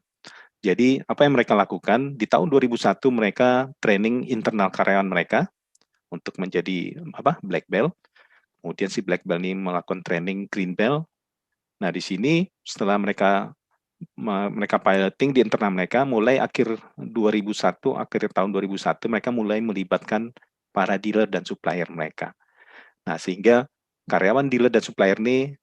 Jadi apa yang mereka lakukan? Di tahun 2001 mereka training internal karyawan mereka untuk menjadi Black Belt. Kemudian si Black Belt ini melakukan training Green Belt. Nah, di sini setelah mereka piloting di internal mereka, mulai akhir tahun 2001 mereka mulai melibatkan para dealer dan supplier mereka. Nah, sehingga karyawan dealer dan supplier ini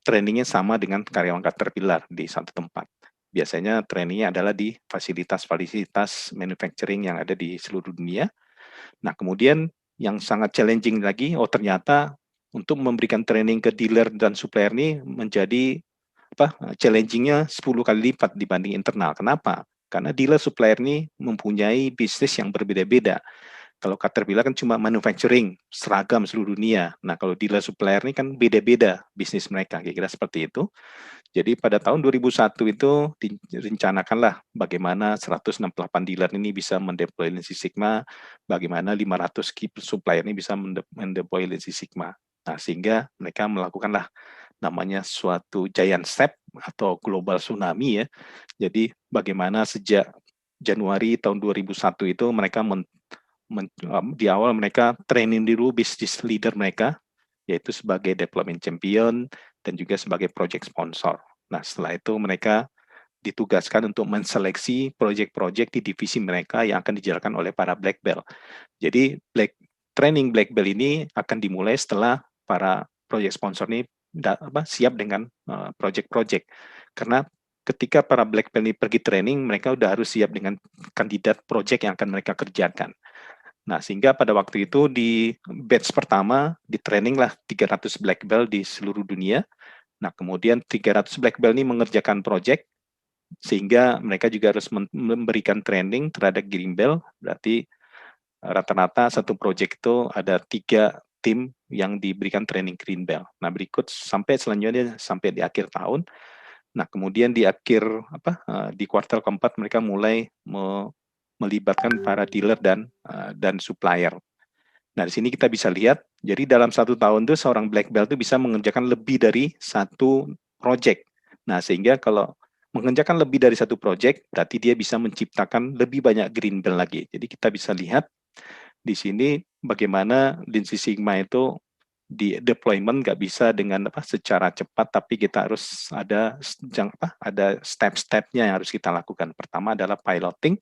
trainingnya sama dengan karyawan Caterpillar di satu tempat. Biasanya trainingnya adalah di fasilitas-fasilitas manufacturing yang ada di seluruh dunia. Nah, kemudian yang sangat challenging lagi, ternyata untuk memberikan training ke dealer dan supplier ini menjadi challenging-nya 10 kali lipat dibanding internal. Kenapa? Karena dealer supplier ini mempunyai bisnis yang berbeda-beda. Kalau Caterpillar kan cuma manufacturing, seragam seluruh dunia. Nah, kalau dealer supplier ini kan beda-beda bisnis mereka, kira-kira seperti itu. Jadi pada tahun 2001 itu direncanakanlah bagaimana 168 dealer ini bisa mendeploy Lean Six Sigma, bagaimana 500 key supplier ini bisa mendeploy Lean Six Sigma. Nah, sehingga mereka melakukanlah namanya suatu giant step atau global tsunami ya. Jadi bagaimana sejak Januari tahun 2001 itu mereka di awal mereka training dulu bisnis leader mereka, yaitu sebagai development champion dan juga sebagai project sponsor. Nah, setelah itu mereka ditugaskan untuk menseleksi project-project di divisi mereka yang akan dijalankan oleh para black belt. Jadi training black belt ini akan dimulai setelah para project sponsor ini siap dengan project-project. Karena ketika para black belt ini pergi training, mereka udah harus siap dengan kandidat project yang akan mereka kerjakan. Nah, sehingga pada waktu itu di batch pertama di training lah 300 black belt di seluruh dunia. Nah, kemudian 300 black belt ini mengerjakan project, sehingga mereka juga harus memberikan training terhadap green belt. Berarti rata-rata satu project itu ada 3 tim yang diberikan training green belt. Nah, berikut sampai selanjutnya sampai di akhir tahun. Nah, kemudian di akhir di kuartal keempat mereka mulai melibatkan para dealer dan supplier. Nah, di sini kita bisa lihat, jadi dalam 1 tahun itu seorang black belt itu bisa mengerjakan lebih dari 1 project. Nah, sehingga kalau mengerjakan lebih dari 1 project, berarti dia bisa menciptakan lebih banyak green belt lagi. Jadi kita bisa lihat di sini bagaimana Lean Six Sigma itu di deployment nggak bisa dengan secara cepat, tapi kita harus ada step-stepnya yang harus kita lakukan. Pertama adalah piloting.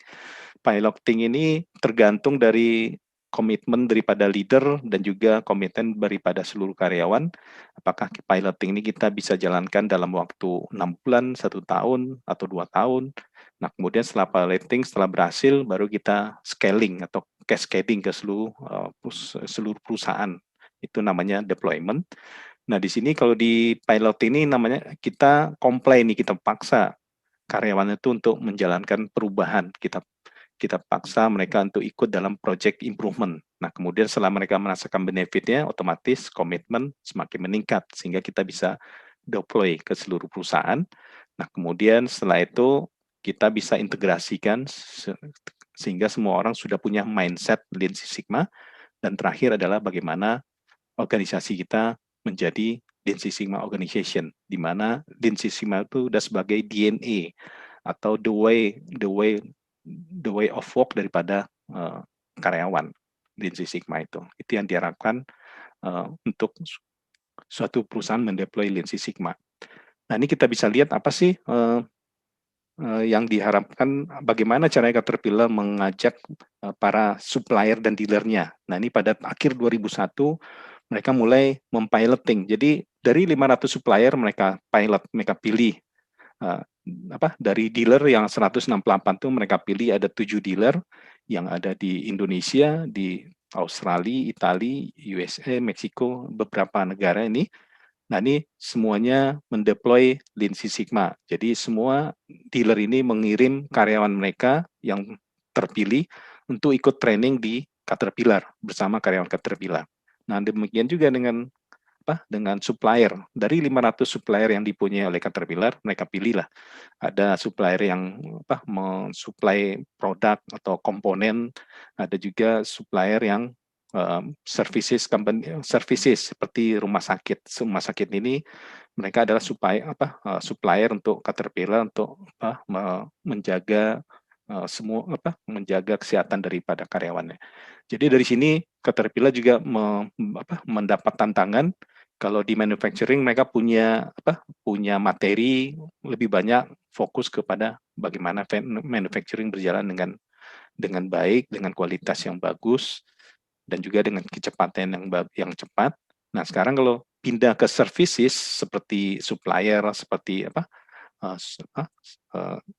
Piloting ini tergantung dari komitmen daripada leader dan juga komitmen daripada seluruh karyawan. Apakah piloting ini kita bisa jalankan dalam waktu 6 bulan, 1 tahun, atau 2 tahun. Nah, kemudian setelah piloting, setelah berhasil, baru kita scaling atau cascading ke seluruh perusahaan. Itu namanya deployment. Nah, di sini kalau di pilot ini namanya kita comply nih, kita paksa karyawan itu untuk menjalankan perubahan. Kita paksa mereka untuk ikut dalam project improvement. Nah, kemudian setelah mereka merasakan benefitnya, otomatis komitmen semakin meningkat sehingga kita bisa deploy ke seluruh perusahaan. Nah, kemudian setelah itu kita bisa integrasikan sehingga semua orang sudah punya mindset Lean Six Sigma. Dan terakhir adalah bagaimana organisasi kita menjadi Lean Six Sigma organization, di mana Lean Six Sigma itu sudah sebagai DNA atau the way of work daripada karyawan Lean Six Sigma itu. Itu yang diharapkan untuk suatu perusahaan mendeploy Lean Six Sigma. Nah, ini kita bisa lihat apa sih yang diharapkan, bagaimana caranya Caterpillar mengajak para supplier dan dealernya. Nah, ini pada akhir 2001 mereka mulai mempiloting. Jadi dari 500 supplier mereka pilih dari dealer yang 168 itu mereka pilih ada 7 dealer yang ada di Indonesia, di Australia, Italia, USA, Meksiko, beberapa negara ini. Nah, ini semuanya mendeploy Lean Six Sigma. Jadi semua dealer ini mengirim karyawan mereka yang terpilih untuk ikut training di Caterpillar bersama karyawan Caterpillar. Nah, demikian juga dengan supplier. Dari 500 supplier yang dipunyai oleh Caterpillar, mereka pilihlah. Ada supplier yang mensuplai produk atau komponen, ada juga supplier yang services seperti rumah sakit. Rumah sakit ini mereka adalah supplier untuk Caterpillar untuk menjaga menjaga kesehatan daripada karyawannya. Jadi dari sini Caterpillar juga mendapat tantangan. Kalau di manufacturing mereka punya materi lebih banyak, fokus kepada bagaimana manufacturing berjalan dengan baik, dengan kualitas yang bagus, dan juga dengan kecepatan yang cepat. Nah, sekarang kalau pindah ke services seperti supplier, seperti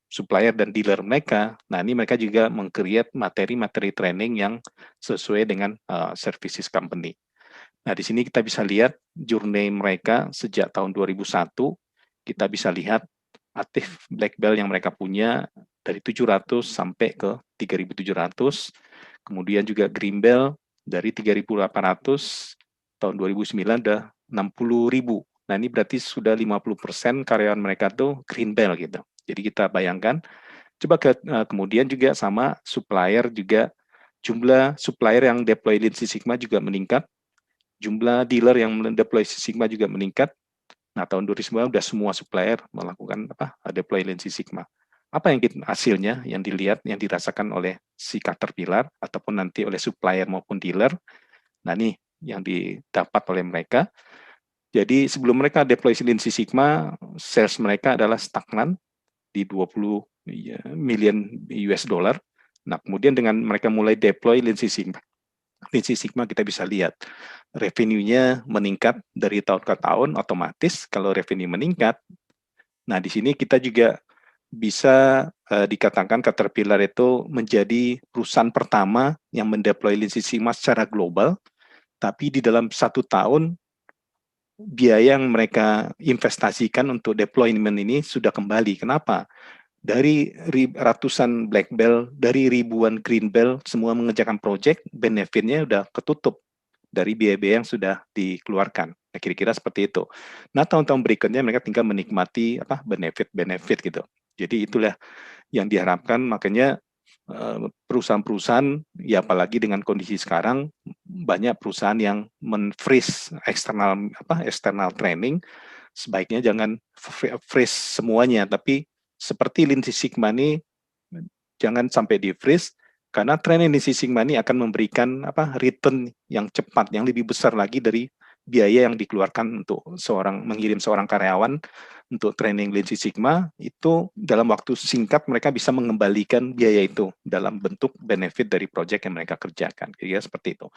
supplier dan dealer mereka. Nah, ini mereka juga meng-create materi-materi training yang sesuai dengan services company. Nah, di sini kita bisa lihat journey mereka sejak tahun 2001. Kita bisa lihat aktif black belt yang mereka punya dari 700 sampai ke 3.700. Kemudian juga green belt dari 3.800, tahun 2009 udah 60.000. Nah, ini berarti sudah 50% karyawan mereka tuh green belt gitu. Jadi kita bayangkan, coba kemudian juga sama supplier juga, jumlah supplier yang deploy Lean Six Sigma juga meningkat, jumlah dealer yang deploy Six Sigma juga meningkat. Nah, tahun 2009 udah semua supplier melakukan deploy Lean Six Sigma. Apa yang hasilnya yang dilihat, yang dirasakan oleh si Caterpillar ataupun nanti oleh supplier maupun dealer. Nah, ini yang didapat oleh mereka. Jadi sebelum mereka deploy Lean Six Sigma, sales mereka adalah stagnan di 20 million US dollar. Nah, kemudian dengan mereka mulai deploy Lean Six Sigma, kita bisa lihat revenue-nya meningkat dari tahun ke tahun otomatis. Kalau revenue meningkat, nah di sini kita juga bisa dikatakan Caterpillar itu menjadi perusahaan pertama yang mendeploy Lean Six Sigma secara global, tapi di dalam 1 tahun biaya yang mereka investasikan untuk deployment ini sudah kembali. Kenapa? Dari ratusan black belt, dari ribuan green belt, semua mengerjakan project, benefitnya udah ketutup dari biaya-biaya yang sudah dikeluarkan. Nah, kira-kira seperti itu. Nah, tahun-tahun berikutnya mereka tinggal menikmati benefit-benefit gitu. Jadi itulah yang diharapkan, makanya perusahaan-perusahaan, ya apalagi dengan kondisi sekarang, banyak perusahaan yang men-freeze external training, sebaiknya jangan freeze semuanya, tapi seperti Lean Six Sigma ini, jangan sampai di-freeze, karena training Lean Six Sigma ini akan memberikan return yang cepat, yang lebih besar lagi dari biaya yang dikeluarkan untuk mengirim seorang karyawan untuk training Lean Six Sigma. Itu dalam waktu singkat mereka bisa mengembalikan biaya itu dalam bentuk benefit dari project yang mereka kerjakan. Kira-kira seperti itu.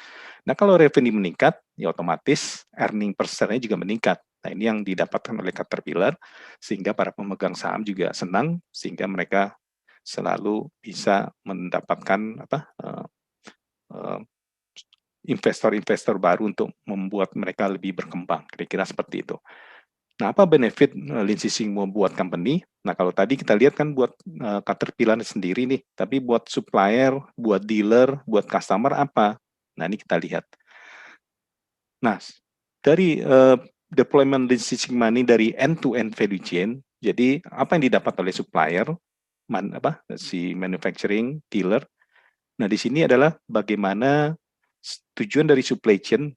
Nah, kalau revenue meningkat, ya otomatis earning per share-nya juga meningkat. Nah, ini yang didapatkan oleh Caterpillar, sehingga para pemegang saham juga senang, sehingga mereka selalu bisa mendapatkan investor-investor baru untuk membuat mereka lebih berkembang. Kira-kira seperti itu. Nah, apa benefit Lean Six Sigma buat company? Nah, kalau tadi kita lihat kan buat Caterpillar sendiri nih, tapi buat supplier, buat dealer, buat customer apa? Nah, ini kita lihat. Nah, dari deployment Lean Six Sigma ini dari end-to-end value chain, jadi apa yang didapat oleh supplier, si manufacturing, dealer. Nah, di sini adalah bagaimana tujuan dari supply chain.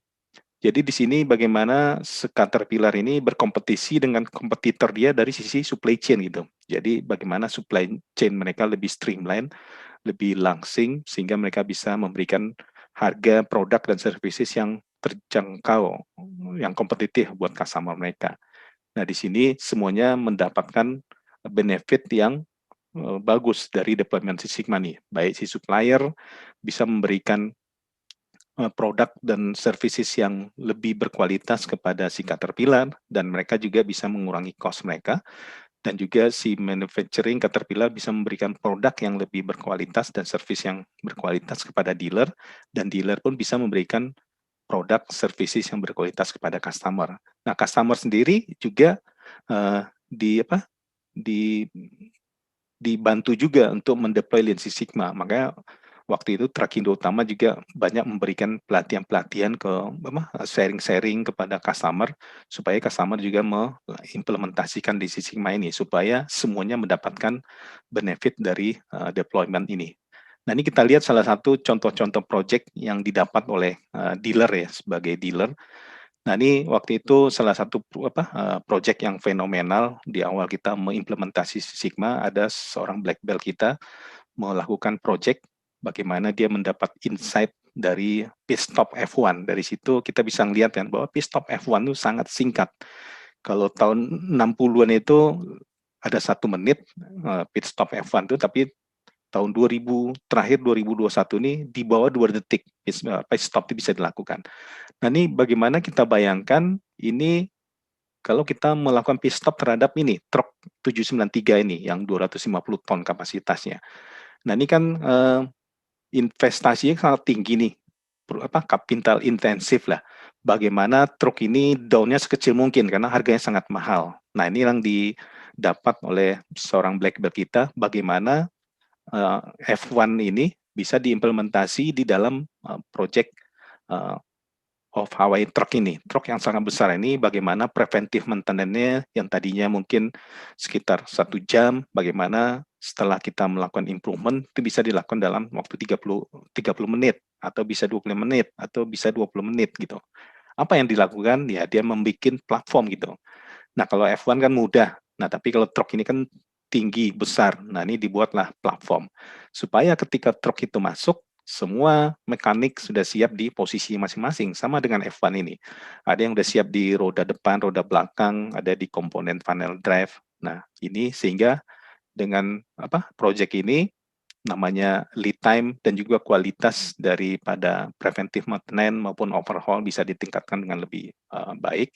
Jadi di sini bagaimana Caterpillar ini berkompetisi dengan kompetitor dia dari sisi supply chain gitu. Jadi bagaimana supply chain mereka lebih streamline, lebih langsing, sehingga mereka bisa memberikan harga produk dan services yang terjangkau, yang kompetitif buat customer mereka. Nah, di sini semuanya mendapatkan benefit yang bagus dari deployment Six Sigma nih. Baik si supplier bisa memberikan produk dan services yang lebih berkualitas kepada si Caterpillar, dan mereka juga bisa mengurangi cost mereka, dan juga si manufacturing Caterpillar bisa memberikan produk yang lebih berkualitas dan service yang berkualitas kepada dealer, dan dealer pun bisa memberikan produk services yang berkualitas kepada customer. Nah, customer sendiri juga dibantu juga untuk mendeploy Lean Six Sigma. Makanya waktu itu Trakindo Utama juga banyak memberikan pelatihan-pelatihan sharing-sharing kepada customer, supaya customer juga mengimplementasikan Lean Six Sigma ini, supaya semuanya mendapatkan benefit dari deployment ini. Nah, ini kita lihat salah satu contoh-contoh project yang didapat oleh dealer ya, sebagai dealer. Nah, ini waktu itu salah satu project yang fenomenal. Di awal kita mengimplementasi Six Sigma, ada seorang black belt kita melakukan project bagaimana dia mendapat insight dari pit stop F1. Dari situ kita bisa melihat kan bahwa pit stop F1 itu sangat singkat. Kalau tahun 60-an itu ada 1 menit pit stop F1 itu, tapi tahun 2000 terakhir 2021 ini di bawah 2 detik stop itu bisa dilakukan. Nah ini bagaimana kita bayangkan ini kalau kita melakukan pit stop terhadap ini truk 793 ini yang 250 ton kapasitasnya. Nah ini kan investasinya sangat tinggi nih, capital intensif lah. Bagaimana truk ini down-nya sekecil mungkin karena harganya sangat mahal. Nah ini yang didapat oleh seorang black belt kita, bagaimana F1 ini bisa diimplementasi di dalam project off-highway truck ini. Truk yang sangat besar ini bagaimana preventif maintenance-nya yang tadinya mungkin sekitar 1 jam, bagaimana setelah kita melakukan improvement itu bisa dilakukan dalam waktu 30 menit atau bisa 25 menit atau bisa 20 menit gitu. Apa yang dilakukan? Ya dia membuat platform gitu. Nah kalau F1 kan mudah. Nah tapi kalau truk ini kan tinggi, besar. Nah ini dibuatlah platform. Supaya ketika truk itu masuk, semua mekanik sudah siap di posisi masing-masing. Sama dengan F1 ini. Ada yang sudah siap di roda depan, roda belakang, ada di komponen funnel drive. Nah ini sehingga dengan project ini, namanya lead time dan juga kualitas daripada preventive maintenance maupun overhaul bisa ditingkatkan dengan lebih baik.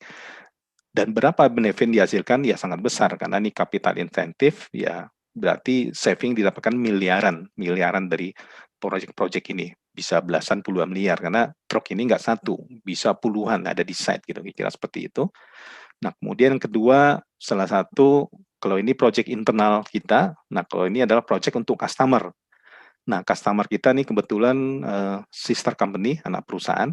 Dan berapa benefit dihasilkan? Ya sangat besar karena ini capital insentif, ya berarti saving didapatkan miliaran dari proyek-proyek ini. Bisa belasan puluhan miliar karena truk ini nggak satu, bisa puluhan ada di site gitu, kira-kira seperti itu. Nah kemudian yang kedua, salah satu kalau ini project internal kita, nah kalau ini adalah project untuk customer. Nah, customer kita nih kebetulan sister company, anak perusahaan.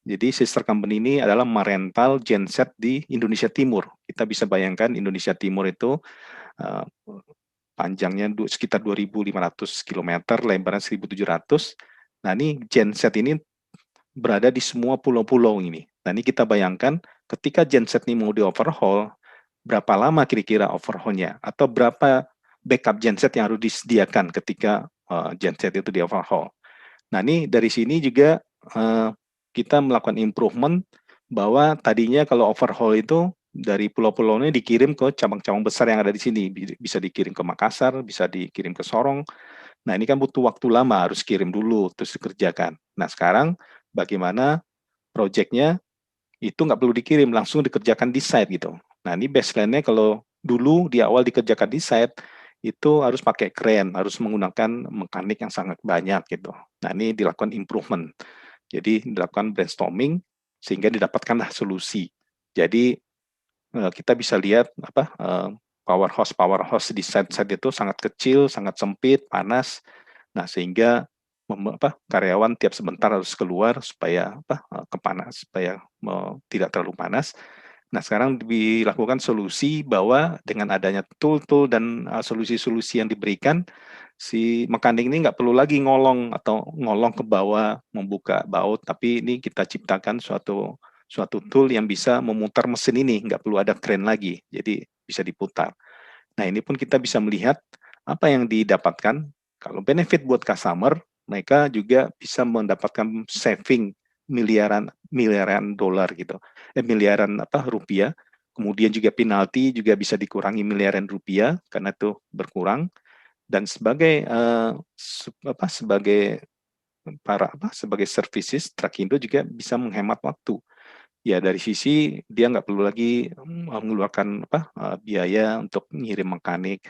Jadi sister company ini adalah merental genset di Indonesia Timur. Kita bisa bayangkan Indonesia Timur itu panjangnya sekitar 2.500 km, lebarnya 1.700. Nah, ini genset ini berada di semua pulau-pulau ini. Nah, ini kita bayangkan ketika genset ini mau di-overhaul, berapa lama kira-kira overhaulnya? Atau berapa backup genset yang harus disediakan ketika genset itu di overhaul. Nah ini dari sini juga kita melakukan improvement bahwa tadinya kalau overhaul itu dari pulau-pulaunya dikirim ke cabang-cabang besar yang ada di sini, bisa dikirim ke Makassar, bisa dikirim ke Sorong. Nah ini kan butuh waktu lama, harus kirim dulu terus dikerjakan. Nah sekarang bagaimana proyeknya itu nggak perlu dikirim, langsung dikerjakan di site gitu. Nah ini baseline-nya kalau dulu di awal dikerjakan di site itu harus pakai crane, harus menggunakan mekanik yang sangat banyak gitu. Nah ini dilakukan improvement, jadi dilakukan brainstorming sehingga didapatkanlah solusi. Jadi kita bisa lihat power house di site itu sangat kecil, sangat sempit, panas. Nah sehingga karyawan tiap sebentar harus keluar supaya supaya tidak terlalu panas. Nah, sekarang dilakukan solusi bahwa dengan adanya tool-tool dan solusi-solusi yang diberikan, si mekanik ini nggak perlu lagi ngolong ke bawah, membuka baut, tapi ini kita ciptakan suatu tool yang bisa memutar mesin ini, nggak perlu ada crane lagi, jadi bisa diputar. Nah, ini pun kita bisa melihat apa yang didapatkan. Kalau benefit buat customer, mereka juga bisa mendapatkan saving miliaran dolar gitu, miliaran rupiah. Kemudian juga penalti juga bisa dikurangi miliaran rupiah karena itu berkurang. Dan sebagai sebagai services, Trakindo juga bisa menghemat waktu. Ya dari sisi dia nggak perlu lagi mengeluarkan biaya untuk ngirim mekanik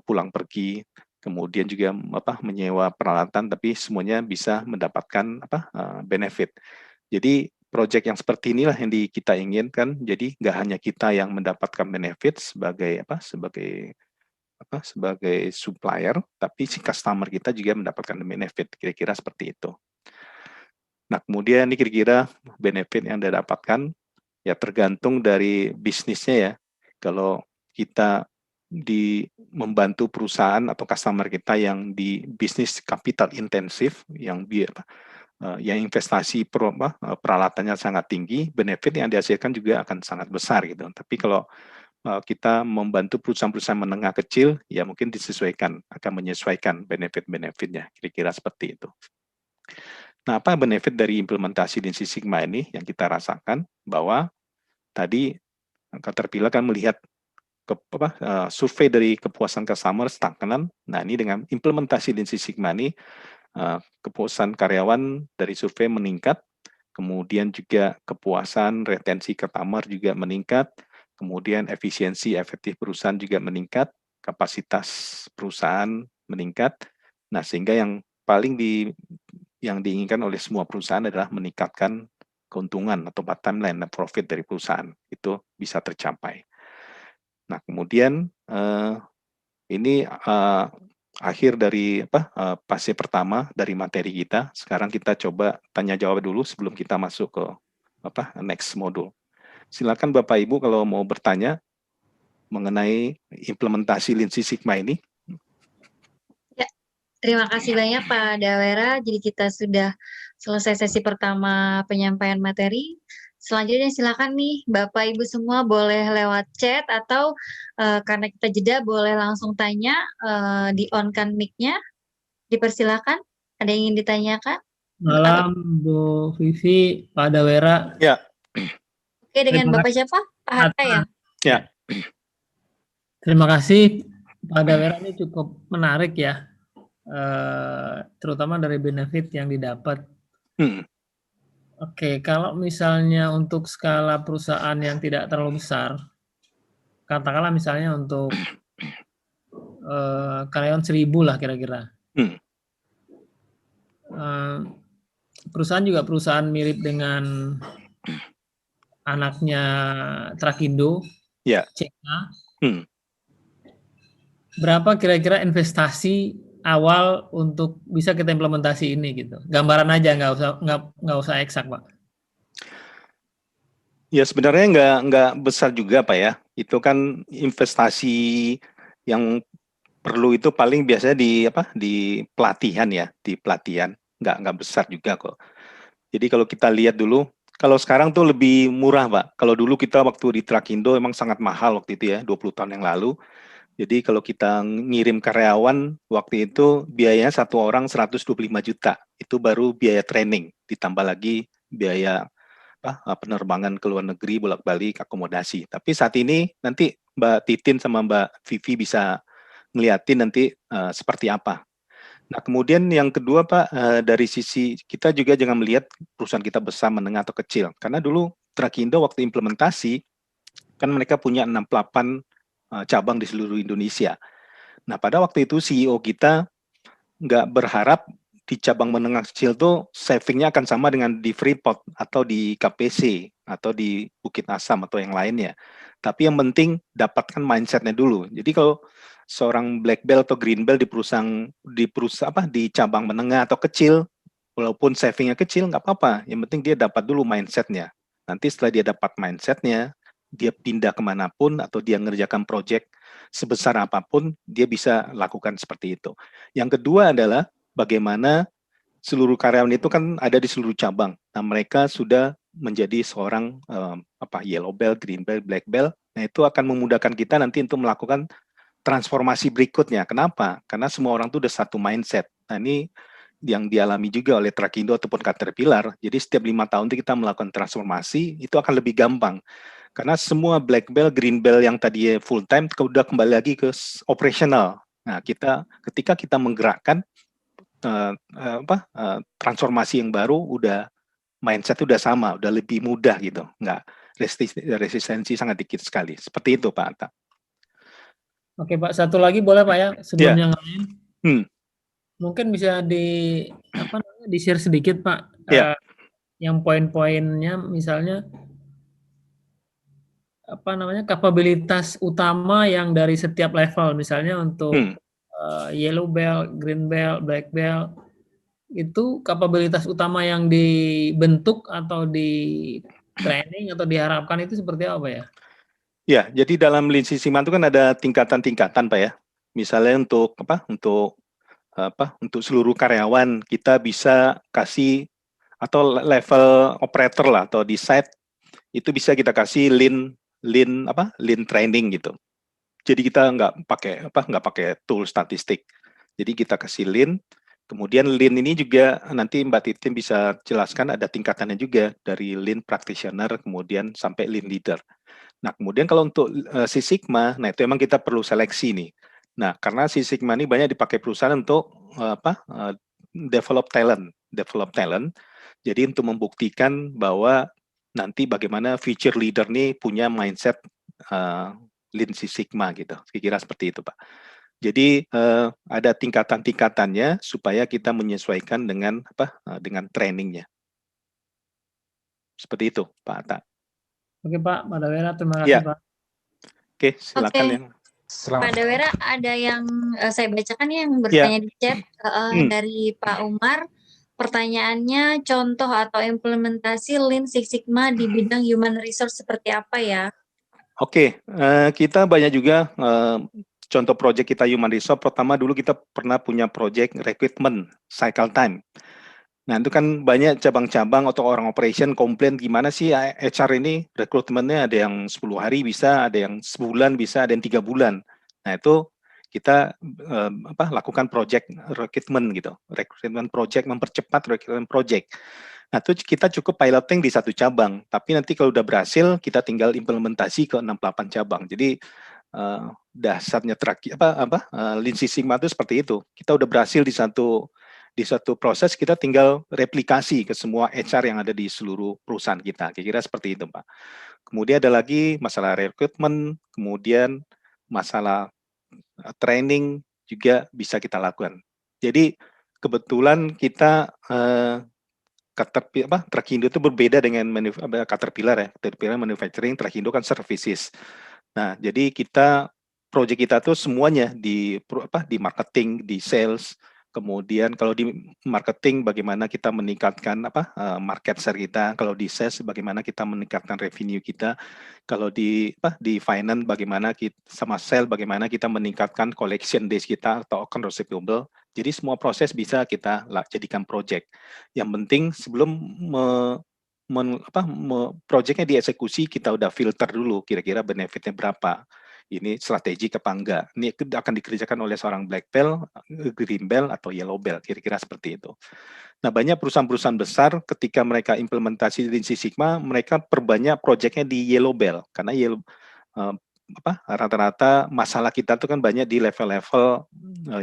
pulang pergi. Kemudian juga menyewa peralatan, tapi semuanya bisa mendapatkan benefit. Jadi proyek yang seperti inilah yang kita inginkan. Jadi nggak hanya kita yang mendapatkan benefit sebagai supplier, tapi si customer kita juga mendapatkan benefit. Kira-kira seperti itu. Nah kemudian ini kira-kira benefit yang Anda dapatkan ya tergantung dari bisnisnya ya. Kalau kita membantu perusahaan atau customer kita yang di bisnis capital intensif, yang investasi peralatannya sangat tinggi, benefit yang dihasilkan juga akan sangat besar gitu. Tapi kalau kita membantu perusahaan-perusahaan menengah kecil, ya mungkin akan menyesuaikan benefit-benefitnya, kira-kira seperti itu. Nah, apa benefit dari implementasi Lean Six Sigma ini yang kita rasakan? Bahwa tadi Caterpillar kan melihat survei dari kepuasan customer stagnan. Nah, ini dengan implementasi Lean Six Sigma ini, kepuasan karyawan dari survei meningkat, kemudian juga kepuasan retensi customer juga meningkat, kemudian efisiensi efektif perusahaan juga meningkat, kapasitas perusahaan meningkat. Nah, sehingga yang paling yang diinginkan oleh semua perusahaan adalah meningkatkan keuntungan atau bottom line profit dari perusahaan. Itu bisa tercapai. Nah, kemudian ini akhir dari fase pertama dari materi kita. Sekarang kita coba tanya jawab dulu sebelum kita masuk ke next modul. Silakan Bapak Ibu kalau mau bertanya mengenai implementasi Lean Six Sigma ini. Ya, terima kasih banyak Pak Dawera. Jadi kita sudah selesai sesi pertama penyampaian materi. Selanjutnya silakan nih Bapak Ibu semua boleh lewat chat atau karena kita jeda boleh langsung tanya, di on-kan mic-nya. Dipersilakan. Ada yang ingin ditanyakan? Malam Bu Vivi, Pak Dawera. Ya. Oke, dengan Bapak siapa? Pak Hatta ya? Ya. Terima kasih Pak Dawera, ini cukup menarik ya, terutama dari benefit yang didapat. Oke, kalau misalnya untuk skala perusahaan yang tidak terlalu besar, katakanlah misalnya untuk karyawan 1000 lah kira-kira. Perusahaan juga perusahaan mirip dengan anaknya Trakindo, CA. Berapa kira-kira investasi awal untuk bisa kita implementasi ini gitu? Gambaran aja, nggak usah eksak, Pak. Ya sebenarnya nggak besar juga Pak ya. Itu kan investasi yang perlu itu paling biasanya di pelatihan ya, di pelatihan. Nggak besar juga kok. Jadi kalau kita lihat dulu, kalau sekarang tuh lebih murah Pak. Kalau dulu kita waktu di Trakindo emang sangat mahal waktu itu ya, 20 tahun yang lalu. Jadi kalau kita ngirim karyawan waktu itu biayanya satu orang 125 juta. Itu baru biaya training, ditambah lagi biaya penerbangan ke luar negeri, bolak-balik, akomodasi. Tapi saat ini nanti Mbak Titin sama Mbak Vivi bisa ngeliatin nanti seperti apa. Nah kemudian yang kedua Pak, dari sisi kita juga jangan melihat perusahaan kita besar, menengah atau kecil. Karena dulu Trakindo waktu implementasi, kan mereka punya 68 cabang di seluruh Indonesia. Nah pada waktu itu CEO kita nggak berharap di cabang menengah kecil tuh savingnya akan sama dengan di Freeport atau di KPC atau di Bukit Asam atau yang lainnya. Tapi yang penting dapatkan mindsetnya dulu. Jadi kalau seorang black belt atau green belt di cabang menengah atau kecil, walaupun savingnya kecil nggak apa-apa. Yang penting dia dapat dulu mindsetnya. Nanti setelah dia dapat mindsetnya, dia pindah kemanapun atau dia ngerjakan project sebesar apapun, dia bisa lakukan seperti itu. Yang kedua adalah bagaimana seluruh karyawan itu kan ada di seluruh cabang. Nah, mereka sudah menjadi seorang yellow belt, green belt, black belt. Nah, itu akan memudahkan kita nanti untuk melakukan transformasi berikutnya. Kenapa? Karena semua orang itu udah satu mindset. Nah, ini yang dialami juga oleh Trakindo ataupun Caterpillar. Jadi setiap 5 tahun itu kita melakukan transformasi, itu akan lebih gampang. Karena semua black belt, green belt yang tadi full time udah kembali lagi ke operational. Nah, ketika kita menggerakkan transformasi yang baru, udah mindset udah sama, udah lebih mudah gitu. Nggak resistensi sangat dikit sekali. Seperti itu Pak Atta. Oke Pak, satu lagi boleh Pak ya sebelum yang lain. Mungkin bisa di share sedikit Pak. Yang poin-poinnya misalnya kapabilitas utama yang dari setiap level, misalnya untuk yellow belt, green belt, black belt, itu kapabilitas utama yang dibentuk atau di training atau diharapkan itu seperti apa ya? Ya, jadi dalam Lean Six Sigma itu kan ada tingkatan-tingkatan Pak ya. Misalnya untuk seluruh karyawan kita bisa kasih atau level operator lah atau di site itu bisa kita kasih lean training gitu. Jadi kita nggak pakai tool statistik. Jadi kita kasih lean. Kemudian lean ini juga nanti Mbak Titin bisa jelaskan ada tingkatannya juga dari lean practitioner kemudian sampai lean leader. Nah, kemudian kalau untuk Six Sigma, nah itu emang kita perlu seleksi nih. Nah, karena Six Sigma ini banyak dipakai perusahaan untuk develop talent. Jadi untuk membuktikan bahwa nanti bagaimana future leader nih punya mindset Lean Six Sigma gitu. Kira-kira seperti itu, Pak. Jadi ada tingkatan-tingkatannya supaya kita menyesuaikan dengan dengan trainingnya. Seperti itu, Pak Atta. Oke Pak, Mbak Dawera, terima kasih Pak. Oke, silakan yang. Pak Dawera, ada yang saya bacakan yang bertanya di chat dari Pak Umar. Pertanyaannya, contoh atau implementasi Lean Six Sigma di bidang human resource seperti apa ya? Oke, kita banyak juga contoh project kita human resource. Pertama dulu kita pernah punya project recruitment cycle time. Nah, itu kan banyak cabang-cabang atau orang operation komplain gimana sih HR ini rekrutmennya, ada yang 10 hari bisa, ada yang sebulan bisa, ada yang 3 bulan. Nah, itu kita lakukan project recruitment gitu. Recruitment project, mempercepat recruitment project. Nah, itu kita cukup piloting di satu cabang, tapi nanti kalau udah berhasil kita tinggal implementasi ke 68 cabang. Jadi dasarnya terakhir Lean Six Sigma itu seperti itu. Kita udah berhasil di satu proses, kita tinggal replikasi ke semua HR yang ada di seluruh perusahaan kita. Kira-kira seperti itu, Pak. Kemudian ada lagi masalah rekrutmen, kemudian masalah training juga bisa kita lakukan. Jadi kebetulan kita Trakindo itu berbeda dengan Caterpillar ya. Caterpillar manufacturing, Trakindo kan services. Nah, jadi project kita tuh semuanya di marketing, di sales. Kemudian kalau di marketing bagaimana kita meningkatkan market share kita, kalau di sales bagaimana kita meningkatkan revenue kita, kalau di finance bagaimana kita sama sales bagaimana kita meningkatkan collection days kita atau account receivable. Jadi semua proses bisa kita jadikan project. Yang penting sebelum projectnya dieksekusi kita udah filter dulu kira-kira benefitnya berapa. Ini strategik apa enggak? Ini akan dikerjakan oleh seorang black belt, green belt, atau yellow belt, kira-kira seperti itu. Nah, banyak perusahaan-perusahaan besar ketika mereka implementasi Lean Six Sigma, mereka perbanyak proyeknya di yellow belt, karena rata-rata masalah kita itu kan banyak di level-level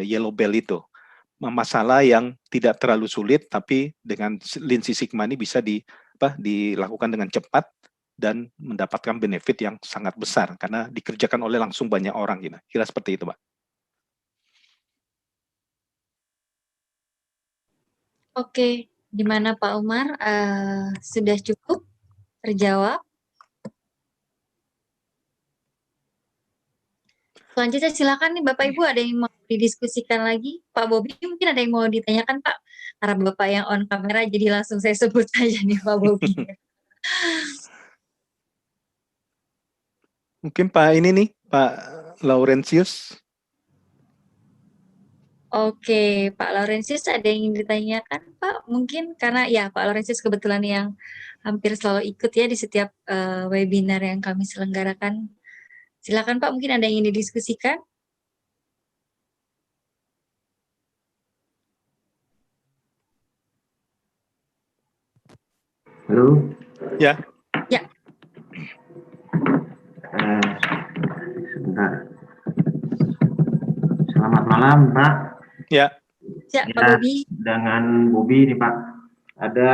yellow belt itu. Masalah yang tidak terlalu sulit, tapi dengan Lean Six Sigma ini bisa dilakukan dengan cepat dan mendapatkan benefit yang sangat besar karena dikerjakan oleh langsung banyak orang gitu. Kira seperti itu, Pak. Oke, gimana Pak Umar? Sudah cukup terjawab? Selanjutnya silakan nih Bapak Ibu, ada yang mau didiskusikan lagi? Pak Bobi mungkin ada yang mau ditanyakan Pak? Karena Bapak yang on kamera jadi langsung saya sebut aja nih Pak Bobi. Mungkin Pak ini nih, Pak Laurentius. Oke, Pak Laurentius ada yang ingin ditanyakan Pak? Mungkin karena ya Pak Laurentius kebetulan yang hampir selalu ikut ya di setiap webinar yang kami selenggarakan. Silakan Pak, mungkin ada yang ingin didiskusikan? Halo. Ya. Ya. Sebentar. Selamat malam, Pak. Ya. Ya, Pak Bobi. Dengan Bobi nih, Pak. Ada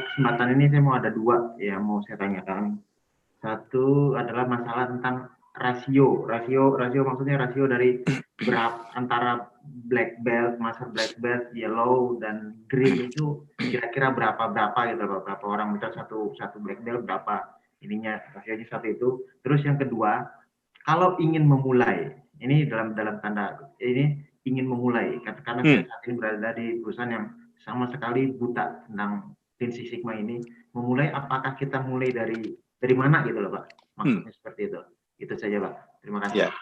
kesempatan ini saya mau ada dua yang mau saya tanyakan. Satu adalah masalah tentang rasio maksudnya rasio dari antara black belt, master black belt, yellow dan green itu kira-kira berapa gitu, berapa orang, misal satu black belt berapa ininya rasionya satu itu. Terus yang kedua, kalau ingin memulai, ini dalam tanda ini ingin memulai karena saya saat ini berada di perusahaan yang sama sekali buta tentang Lean Six Sigma ini, memulai apakah kita mulai dari mana gitu loh Pak, maksudnya seperti itu. Itu saja Pak, terima kasih. Ya.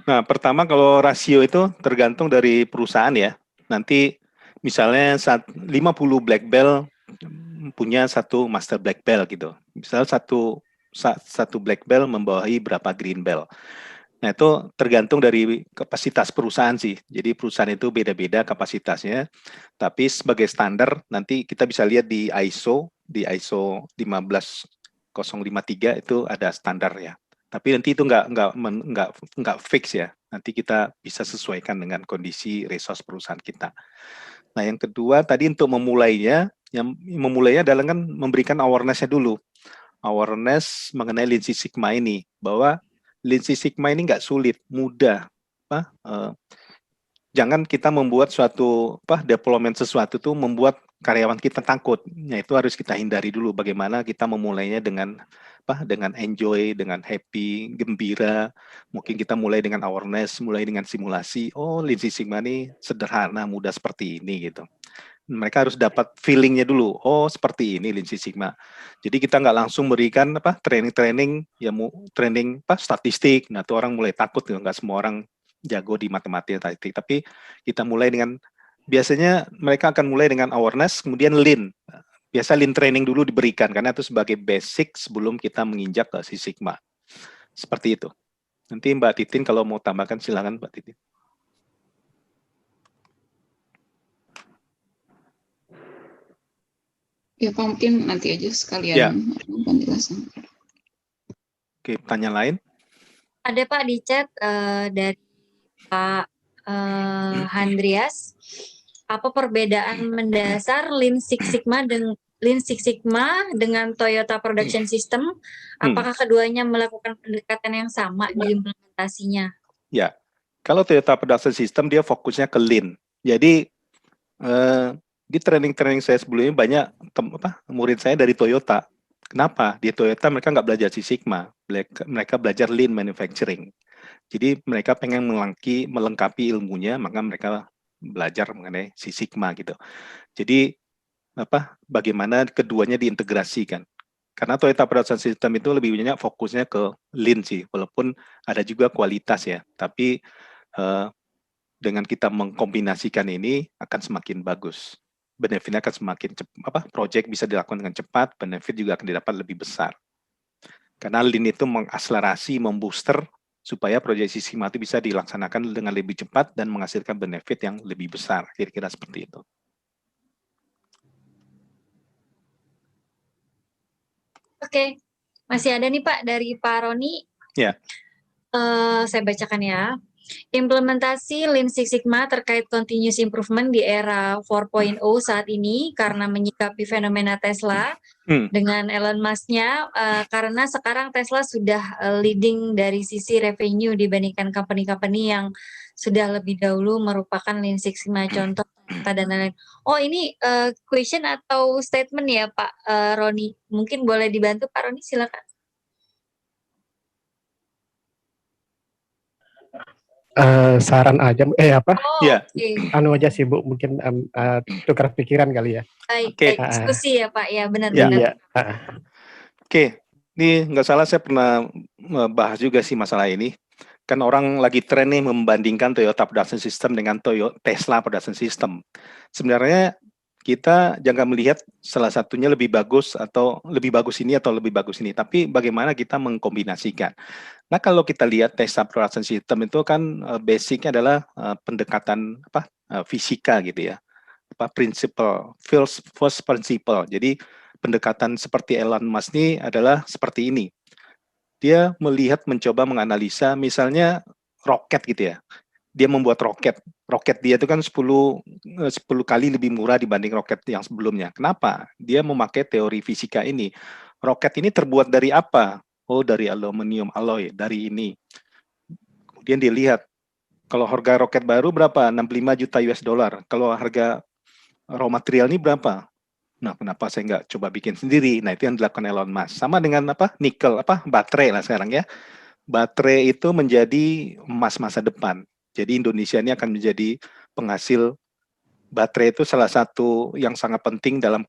Nah, pertama kalau rasio itu tergantung dari perusahaan ya. Nanti misalnya 50 black belt punya satu master black belt gitu. Misal satu black belt membawahi berapa green belt. Nah, itu tergantung dari kapasitas perusahaan sih. Jadi perusahaan itu beda-beda kapasitasnya. Tapi sebagai standar nanti kita bisa lihat di ISO 15000 053 itu ada standar ya. Tapi nanti itu nggak fix ya. Nanti kita bisa sesuaikan dengan kondisi resource perusahaan kita. Nah, yang kedua tadi untuk memulainya adalah kan memberikan awareness-nya dulu. Awareness mengenai Lean Six Sigma ini, bahwa Lean Six Sigma ini nggak sulit, mudah. Jangan kita membuat suatu deployment sesuatu tuh membuat karyawan kita takut. Nah, itu harus kita hindari dulu. Bagaimana kita memulainya dengan enjoy, dengan happy, gembira. Mungkin kita mulai dengan awareness, mulai dengan simulasi. Oh, Lean Six Sigma ini sederhana, mudah seperti ini gitu. Mereka harus dapat feelingnya dulu. Oh, seperti ini Lean Six Sigma. Jadi kita nggak langsung berikan training statistik. Nah, tuh orang mulai takut, nggak semua orang jago di matematika, tapi kita mulai dengan, biasanya mereka akan mulai dengan awareness, kemudian Lean. Biasa Lean training dulu diberikan, karena itu sebagai basic sebelum kita menginjak ke Six Sigma. Seperti itu. Nanti Mbak Titin kalau mau tambahkan, silakan Mbak Titin. Ya Pak, mungkin nanti aja sekalian penjelasan. Oke, tanya lain? Ada Pak di chat dari Pak Handrias, apa perbedaan mendasar Lean Six Sigma dengan Toyota Production System? Apakah keduanya melakukan pendekatan yang sama di implementasinya? Ya, kalau Toyota Production System dia fokusnya ke Lean. Jadi di training saya sebelumnya banyak murid saya dari Toyota. Kenapa? Di Toyota mereka nggak belajar Six Sigma, mereka belajar Lean Manufacturing. Jadi mereka pengen melengkapi ilmunya, maka mereka belajar mengenai Six Sigma gitu. Jadi bagaimana keduanya diintegrasikan? Karena Toyota Production System itu lebih banyak fokusnya ke Lean sih, walaupun ada juga kualitas ya. Tapi dengan kita mengkombinasikan ini akan semakin bagus. Benefitnya akan semakin cepat, project bisa dilakukan dengan cepat, benefit juga akan didapat lebih besar. Karena Lean itu mengakselerasi, membooster supaya proyek Six Sigma itu bisa dilaksanakan dengan lebih cepat dan menghasilkan benefit yang lebih besar. Kira-kira seperti itu. Oke, masih ada nih Pak dari Pak Roni. Ya. Saya bacakan ya. Implementasi Lean Six Sigma terkait continuous improvement di era 4.0 saat ini karena menyikapi fenomena Tesla dengan Elon Musk-nya, karena sekarang Tesla sudah leading dari sisi revenue dibandingkan company-company yang sudah lebih dahulu merupakan Lean Six Sigma, contoh dan lain-lain. Oh, ini question atau statement ya Pak Roni? Mungkin boleh dibantu Pak Roni, silakan. Saran aja, ya, anu aja sih Bu, mungkin tukar pikiran kali ya. Baik, diskusi ya Pak, ya benar. Iya. Oke, ini nggak salah saya pernah bahas juga sih masalah ini. Kan orang lagi tren nih membandingkan Toyota Production System dengan Tesla Production System. Sebenarnya kita jangan melihat salah satunya lebih bagus atau lebih bagus ini atau lebih bagus ini, tapi bagaimana kita mengkombinasikan. Nah, kalau kita lihat Tesla Production System itu kan basicnya adalah pendekatan fisika gitu ya, principle, first principle. Jadi pendekatan seperti Elon Musk ini adalah seperti ini. Dia mencoba menganalisa misalnya roket gitu ya. Dia membuat roket dia itu kan 10 kali lebih murah dibanding roket yang sebelumnya. Kenapa? Dia memakai teori fisika ini. Roket ini terbuat dari apa? Oh, dari aluminium alloy, dari ini. Kemudian dia lihat, kalau harga roket baru berapa? 65 juta US dollar. Kalau harga raw material ini berapa? Nah, kenapa saya nggak coba bikin sendiri? Nah, itu yang dilakukan Elon Musk. Sama dengan nikel, baterai lah sekarang ya. Baterai itu menjadi emas masa depan. Jadi Indonesia ini akan menjadi penghasil baterai. Itu salah satu yang sangat penting dalam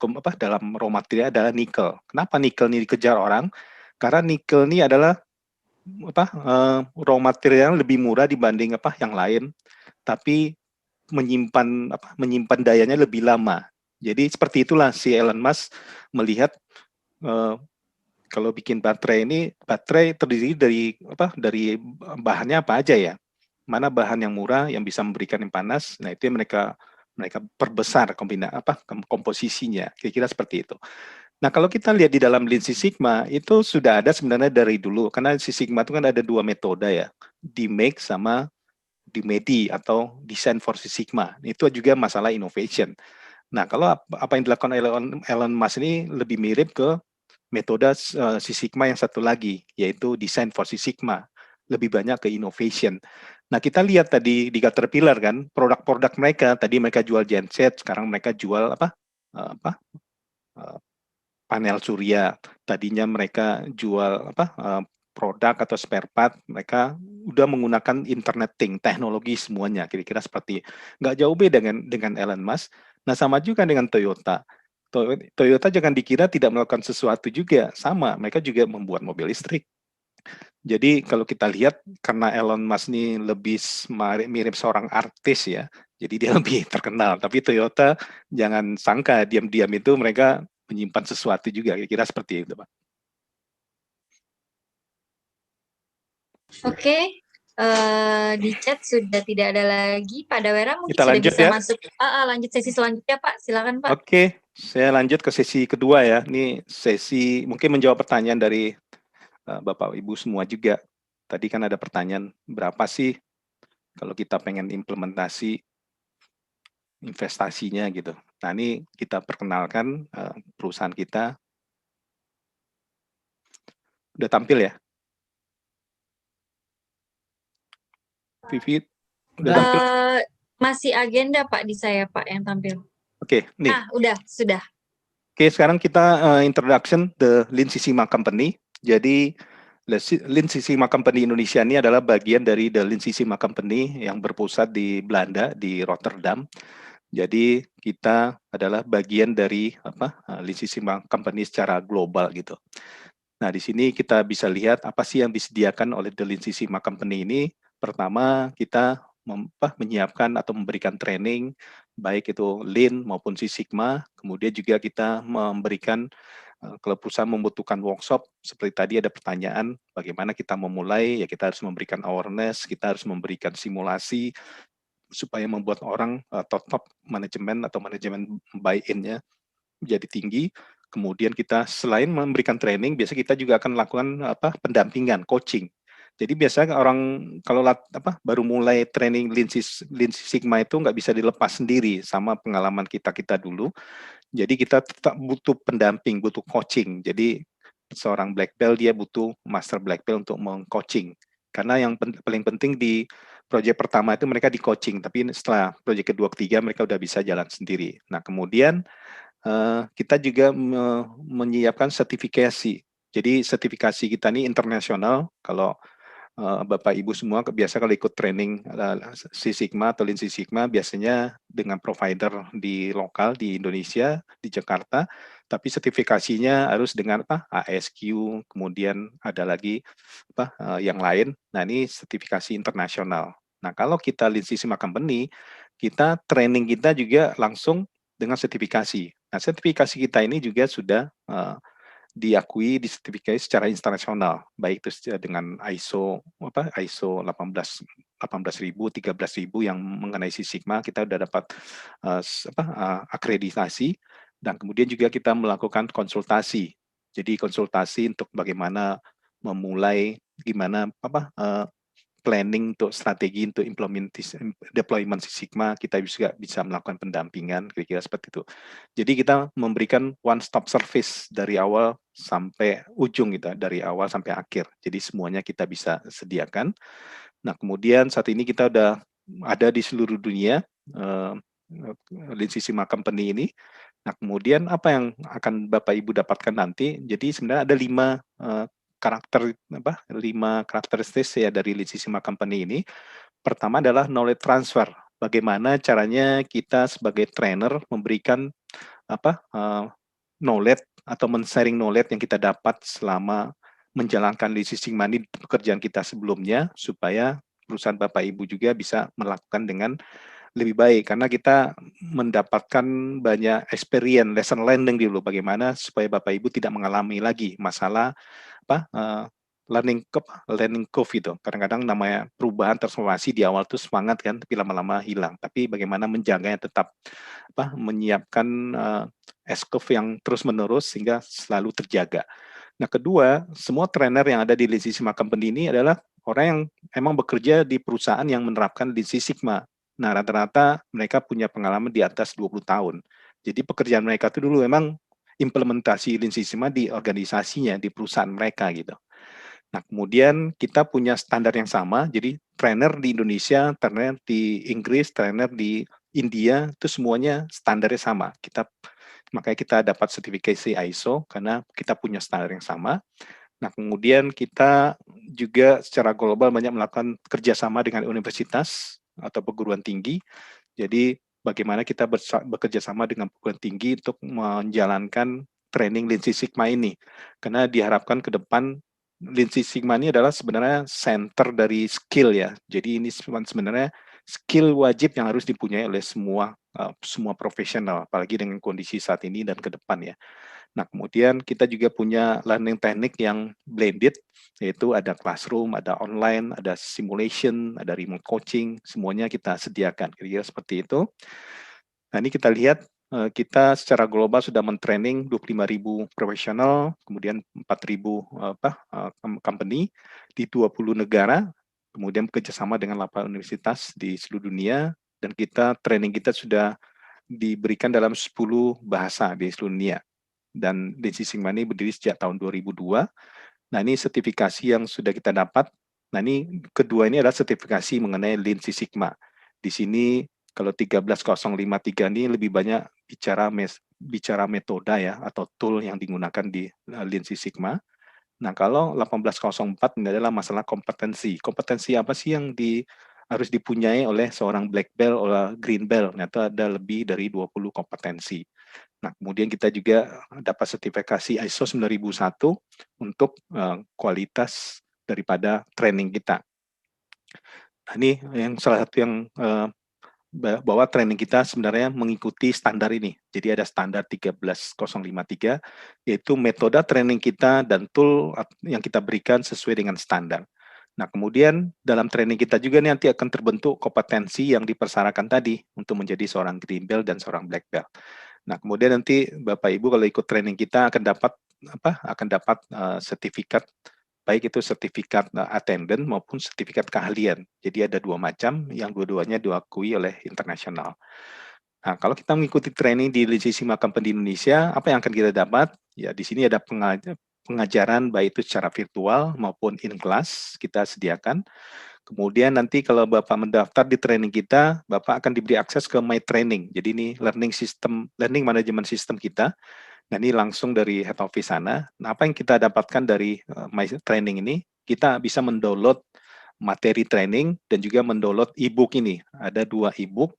raw material adalah nikel. Kenapa nikel ini dikejar orang? Karena nikel ini adalah raw material yang lebih murah dibanding yang lain, tapi menyimpan dayanya lebih lama. Jadi seperti itulah si Elon Musk melihat kalau bikin baterai ini, baterai terdiri dari bahannya apa aja ya? Mana bahan yang murah yang bisa memberikan yang panas? Nah, itu yang mereka perbesar komposisinya. Kira-kira seperti itu. Nah, kalau kita lihat di dalam Lean Six Sigma, itu sudah ada sebenarnya dari dulu. Karena Six Sigma itu kan ada 2 metode ya, DMAIC sama DMEDI atau Design for Six Sigma. Itu juga masalah innovation. Nah, kalau apa yang dilakukan Elon Musk ini lebih mirip ke metode Six Sigma yang satu lagi, yaitu Design for Six Sigma. Lebih banyak ke innovation. Nah, kita lihat tadi di Caterpillar kan, produk-produk mereka, tadi mereka jual genset, sekarang mereka jual panel surya. Tadinya mereka jual produk atau spare part, mereka udah menggunakan internet thing, teknologi semuanya, kira-kira seperti nggak jauh beda dengan Elon Musk. Nah, sama juga dengan Toyota. Toyota jangan dikira tidak melakukan sesuatu juga, sama, mereka juga membuat mobil listrik. Jadi kalau kita lihat, karena Elon Musk ini lebih mirip seorang artis ya, jadi dia lebih terkenal. Tapi Toyota jangan sangka diam-diam itu mereka menyimpan sesuatu juga, kira-kira seperti itu, Pak. Oke, di chat sudah tidak ada lagi. Pak Dawera mungkin Kita sudah lanjut bisa ya. masuk. Lanjut sesi selanjutnya, Pak. Silakan, Pak. Oke, saya lanjut ke sesi kedua ya. Ini sesi mungkin menjawab pertanyaan dari Bapak Ibu semua juga. Tadi kan ada pertanyaan, berapa sih kalau kita pengen implementasi investasinya gitu. Nah, ini kita perkenalkan perusahaan kita. Udah tampil ya? Vivi, udah tampil? Masih agenda, Pak, di saya, Pak, yang tampil. Oke, nih. Sudah. Oke, sekarang kita introduction the Lean Six Sigma Company. Jadi, Lean Six Sigma Company Indonesia ini adalah bagian dari The Lean Six Sigma Company yang berpusat di Belanda, di Rotterdam. Jadi, kita adalah bagian dari Lean Six Sigma Company secara global gitu. Nah, di sini kita bisa lihat apa sih yang disediakan oleh The Lean Six Sigma Company ini. Pertama, kita menyiapkan atau memberikan training, baik itu Lean maupun Six Sigma. Kemudian juga kita memberikan, kalau perusahaan membutuhkan workshop, seperti tadi ada pertanyaan, bagaimana kita memulai, ya kita harus memberikan awareness, kita harus memberikan simulasi, supaya membuat orang top manajemen atau manajemen buy-in-nya menjadi tinggi. Kemudian kita selain memberikan training, biasa kita juga akan lakukan pendampingan, coaching. Jadi biasanya orang kalau baru mulai training Lean Six Sigma itu nggak bisa dilepas sendiri sama pengalaman kita dulu. Jadi kita tetap butuh pendamping, butuh coaching. Jadi seorang black belt dia butuh master black belt untuk meng-coaching. Karena yang paling penting di proyek pertama itu mereka di coaching, tapi setelah proyek kedua ketiga mereka udah bisa jalan sendiri. Nah, kemudian kita juga menyiapkan sertifikasi. Jadi sertifikasi kita ini internasional. Kalau Bapak Ibu semua biasa kalau ikut training Six Sigma atau Lean Six Sigma biasanya dengan provider di lokal di Indonesia, di Jakarta, tapi sertifikasinya harus dengan ASQ, kemudian ada lagi yang lain. Nah, ini sertifikasi internasional. Nah, kalau kita Lean Six Sigma Company, kita training kita juga langsung dengan sertifikasi. Nah, sertifikasi kita ini juga sudah diakui, disertifikasi secara internasional, baik itu dengan ISO 18000, 13000 yang mengenai Six Sigma, kita sudah dapat akreditasi, dan kemudian juga kita melakukan konsultasi. Jadi konsultasi untuk bagaimana memulai, gimana planning untuk strategi untuk deployment Six Sigma, kita juga bisa melakukan pendampingan, kira-kira seperti itu. Jadi kita memberikan one stop service dari awal sampai ujung gitu, dari awal sampai akhir. Jadi semuanya kita bisa sediakan. Nah, kemudian saat ini kita udah ada di seluruh dunia Lean Six Sigma Company ini. Nah, kemudian apa yang akan Bapak Ibu dapatkan nanti? Jadi sebenarnya ada 5 karakteristik ya dari Lean Six Sigma Company ini. Pertama adalah knowledge transfer. Bagaimana caranya kita sebagai trainer memberikan knowledge atau men-sharing knowledge yang kita dapat selama menjalankan Lean Six Sigma ini pekerjaan kita sebelumnya, supaya perusahaan Bapak Ibu juga bisa melakukan dengan lebih baik, karena kita mendapatkan banyak experience, lesson learning dulu, bagaimana supaya Bapak Ibu tidak mengalami lagi masalah learning curve itu. Kadang-kadang namanya perubahan transformasi di awal tuh semangat kan, tapi lama-lama hilang. Tapi bagaimana menjaganya tetap menyiapkan S-curve yang terus-menerus sehingga selalu terjaga. Nah, kedua, semua trainer yang ada di Lean Six Sigma Company ini adalah orang yang emang bekerja di perusahaan yang menerapkan Lean Six Sigma. Nah, rata-rata mereka punya pengalaman di atas 20 tahun. Jadi pekerjaan mereka itu dulu memang implementasi Lean Six Sigma di organisasinya, di perusahaan mereka gitu. Nah, kemudian kita punya standar yang sama, jadi trainer di Indonesia, trainer di Inggris, trainer di India, itu semuanya standarnya sama. Makanya kita dapat sertifikasi ISO, karena kita punya standar yang sama. Nah, kemudian kita juga secara global banyak melakukan kerjasama dengan universitas atau perguruan tinggi. Jadi, bagaimana kita bekerja sama dengan perguruan tinggi untuk menjalankan training Lean Six Sigma ini. Karena diharapkan ke depan Lean Six Sigma ini adalah sebenarnya center dari skill ya. Jadi ini sebenarnya skill wajib yang harus dipunyai oleh semua profesional, apalagi dengan kondisi saat ini dan ke depan ya. Nah, kemudian kita juga punya learning teknik yang blended, yaitu ada classroom, ada online, ada simulation, ada remote coaching, semuanya kita sediakan. Kira-kira seperti itu. Nah, ini kita lihat kita secara global sudah men-training 25.000 profesional, kemudian 4.000 company di 20 negara, kemudian bekerjasama dengan 8 universitas di seluruh dunia, dan training kita sudah diberikan dalam 10 bahasa di seluruh dunia. Dan Lean Six Sigma ini berdiri sejak tahun 2002. Nah, ini sertifikasi yang sudah kita dapat. Nah, ini kedua ini adalah sertifikasi mengenai Lean Six Sigma. Di sini kalau 13053 ini lebih banyak bicara metode ya, atau tool yang digunakan di Lean Six Sigma. Nah, kalau 1804 ini adalah masalah kompetensi. Kompetensi apa sih yang harus dipunyai oleh seorang black belt atau green belt? Ternyata ada lebih dari 20 kompetensi. Nah, kemudian kita juga dapat sertifikasi ISO 9001 untuk kualitas daripada training kita. Nah, ini yang salah satu yang bahwa training kita sebenarnya mengikuti standar ini. Jadi ada standar 13053, yaitu metode training kita dan tool yang kita berikan sesuai dengan standar. Nah, kemudian dalam training kita juga nanti akan terbentuk kompetensi yang dipersyaratkan tadi untuk menjadi seorang green belt dan seorang black belt. Nah, kemudian nanti Bapak Ibu kalau ikut training kita akan dapat sertifikat, baik itu sertifikat attendant maupun sertifikat keahlian. Jadi ada dua macam, yang dua-duanya diakui oleh internasional. Nah, kalau kita mengikuti training di Lean Six Sigma Company di Indonesia, apa yang akan kita dapat? Ya, di sini ada pengajaran baik itu secara virtual maupun in class kita sediakan. Kemudian nanti kalau Bapak mendaftar di training kita, Bapak akan diberi akses ke My Training. Jadi ini learning management system kita. Nah, ini langsung dari head office sana. Nah, apa yang kita dapatkan dari My Training ini, kita bisa mendownload materi training dan juga mendownload e-book ini. Ada 2 e-book.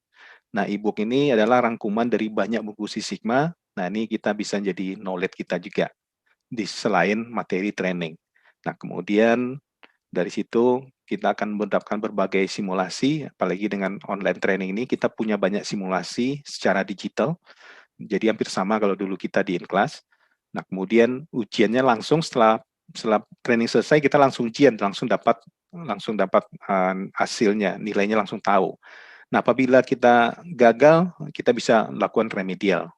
Nah, e-book ini adalah rangkuman dari banyak buku Six Sigma. Nah, ini kita bisa jadi knowledge kita juga di selain materi training. Nah, kemudian dari situ kita akan mendapatkan berbagai simulasi, apalagi dengan online training ini kita punya banyak simulasi secara digital. Jadi hampir sama kalau dulu kita di in-class. Nah, kemudian ujiannya langsung setelah training selesai kita langsung ujian, langsung dapat hasilnya, nilainya langsung tahu. Nah, apabila kita gagal, kita bisa lakukan remedial.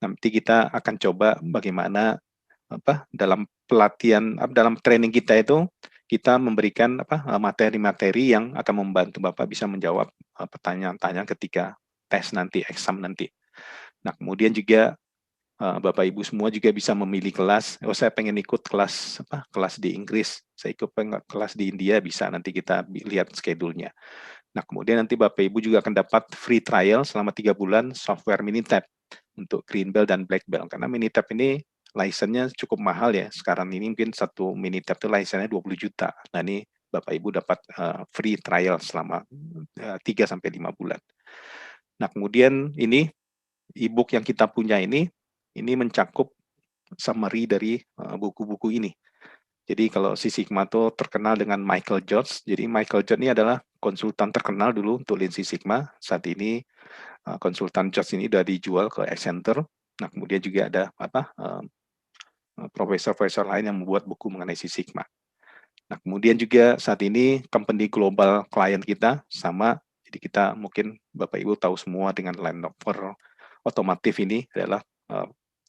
Nanti kita akan coba bagaimana dalam training kita itu kita memberikan materi-materi yang akan membantu Bapak bisa menjawab pertanyaan-pertanyaan ketika tes nanti, exam nanti. Nah, kemudian juga Bapak Ibu semua juga bisa memilih kelas. Saya pengen ikut kelas di Inggris, saya ikut kelas di India, bisa nanti kita lihat schedule-nya. Nah, kemudian nanti Bapak Ibu juga akan dapat free trial selama 3 bulan software Minitab untuk green belt dan black belt. Karena Minitab ini license-nya cukup mahal ya. Sekarang ini mungkin satu Minitab itu license-nya 20 juta. Nah, ini Bapak Ibu dapat free trial selama 3-5 bulan. Nah, kemudian ini e-book yang kita punya ini mencakup summary dari buku-buku ini. Jadi kalau Six Sigma itu terkenal dengan Michael George. Jadi Michael George ini adalah konsultan terkenal dulu untuk Lean Six Sigma. Saat ini konsultan George ini sudah dijual ke Accenture. Nah, kemudian juga ada profesor-profesor lain yang membuat buku mengenai Six Sigma. Nah, kemudian juga saat ini company global klien kita sama, jadi kita mungkin Bapak Ibu tahu semua dengan Land Rover otomotif ini adalah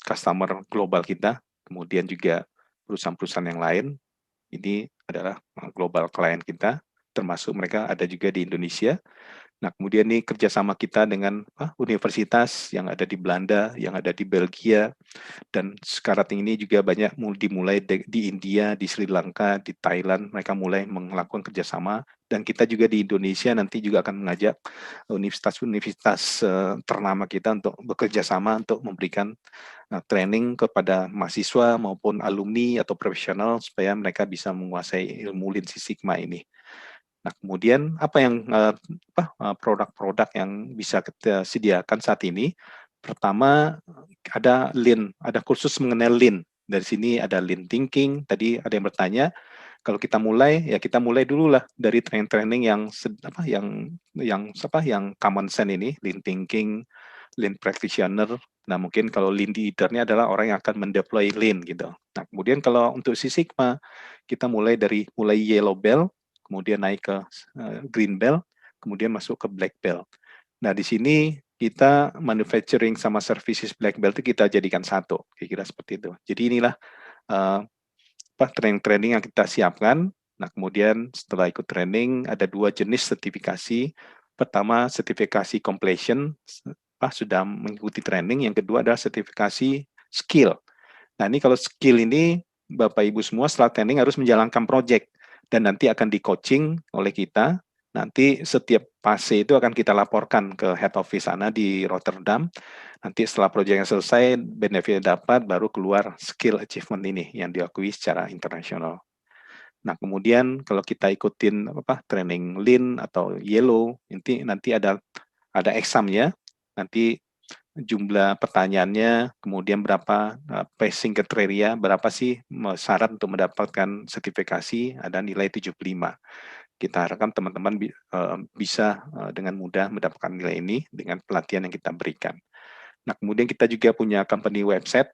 customer global kita, kemudian juga perusahaan-perusahaan yang lain, ini adalah global klien kita, termasuk mereka ada juga di Indonesia. Nah, kemudian nih kerjasama kita dengan universitas yang ada di Belanda, yang ada di Belgia, dan sekarang ini juga banyak dimulai di India, di Sri Lanka, di Thailand, mereka mulai melakukan kerjasama, dan kita juga di Indonesia nanti juga akan mengajak universitas-universitas ternama kita untuk bekerja sama untuk memberikan training kepada mahasiswa maupun alumni atau profesional supaya mereka bisa menguasai ilmu Lean Six Sigma ini. Nah, kemudian apa yang produk-produk yang bisa kita sediakan saat ini? Pertama, ada Lean, ada kursus mengenai Lean. Dari sini ada Lean Thinking. Tadi ada yang bertanya, kalau kita mulai, ya kita mulai dulu lah dari training-training yang common sense ini, Lean Thinking, Lean Practitioner. Nah, mungkin kalau Lean Leader-nya adalah orang yang akan mendeploy Lean gitu. Nah, kemudian kalau untuk Six Sigma, kita mulai Yellow Belt, kemudian naik ke Green Belt, kemudian masuk ke Black Belt. Nah, di sini kita manufacturing sama services Black Belt itu kita jadikan satu, kira-kira seperti itu. Jadi inilah training-training yang kita siapkan. Nah, kemudian setelah ikut training, ada 2 jenis sertifikasi. Pertama, sertifikasi completion, sudah mengikuti training. Yang kedua adalah sertifikasi skill. Nah, ini kalau skill ini, Bapak Ibu semua setelah training harus menjalankan project. Dan nanti akan di-coaching oleh kita. Nanti setiap fase itu akan kita laporkan ke head office sana di Rotterdam. Nanti setelah proyeknya selesai, benefit dapat, baru keluar skill achievement ini yang diakui secara internasional. Nah, kemudian kalau kita ikutin training Lean atau Yellow, nanti ada examnya. Nanti jumlah pertanyaannya, kemudian berapa passing kriteria, berapa sih syarat untuk mendapatkan sertifikasi, ada nilai 75. Kita harapkan teman-teman bisa dengan mudah mendapatkan nilai ini dengan pelatihan yang kita berikan. Nah, kemudian kita juga punya company website,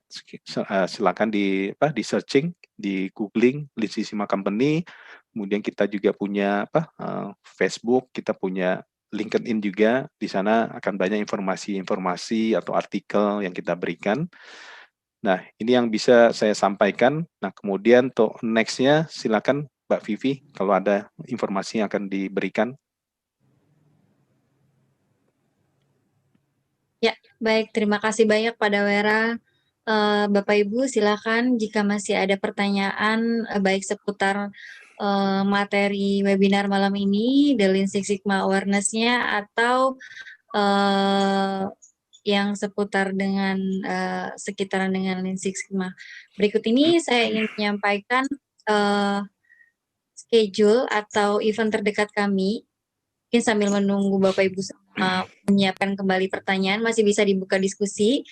silakan di searching, di googling Lean Six Sigma Company. Kemudian kita juga punya Facebook, kita punya LinkedIn juga, di sana akan banyak informasi-informasi atau artikel yang kita berikan. Nah, ini yang bisa saya sampaikan. Nah, kemudian untuk next-nya silakan Mbak Vivi, kalau ada informasi yang akan diberikan. Ya, baik. Terima kasih banyak Pak Dawera. Bapak Ibu silakan jika masih ada pertanyaan baik seputar materi webinar malam ini, The Lean Six Sigma Awareness-nya, atau yang seputar dengan sekitaran dengan Lean Six Sigma. Berikut ini saya ingin menyampaikan schedule atau event terdekat kami. Mungkin sambil menunggu Bapak Ibu menyiapkan kembali pertanyaan, masih bisa dibuka diskusi.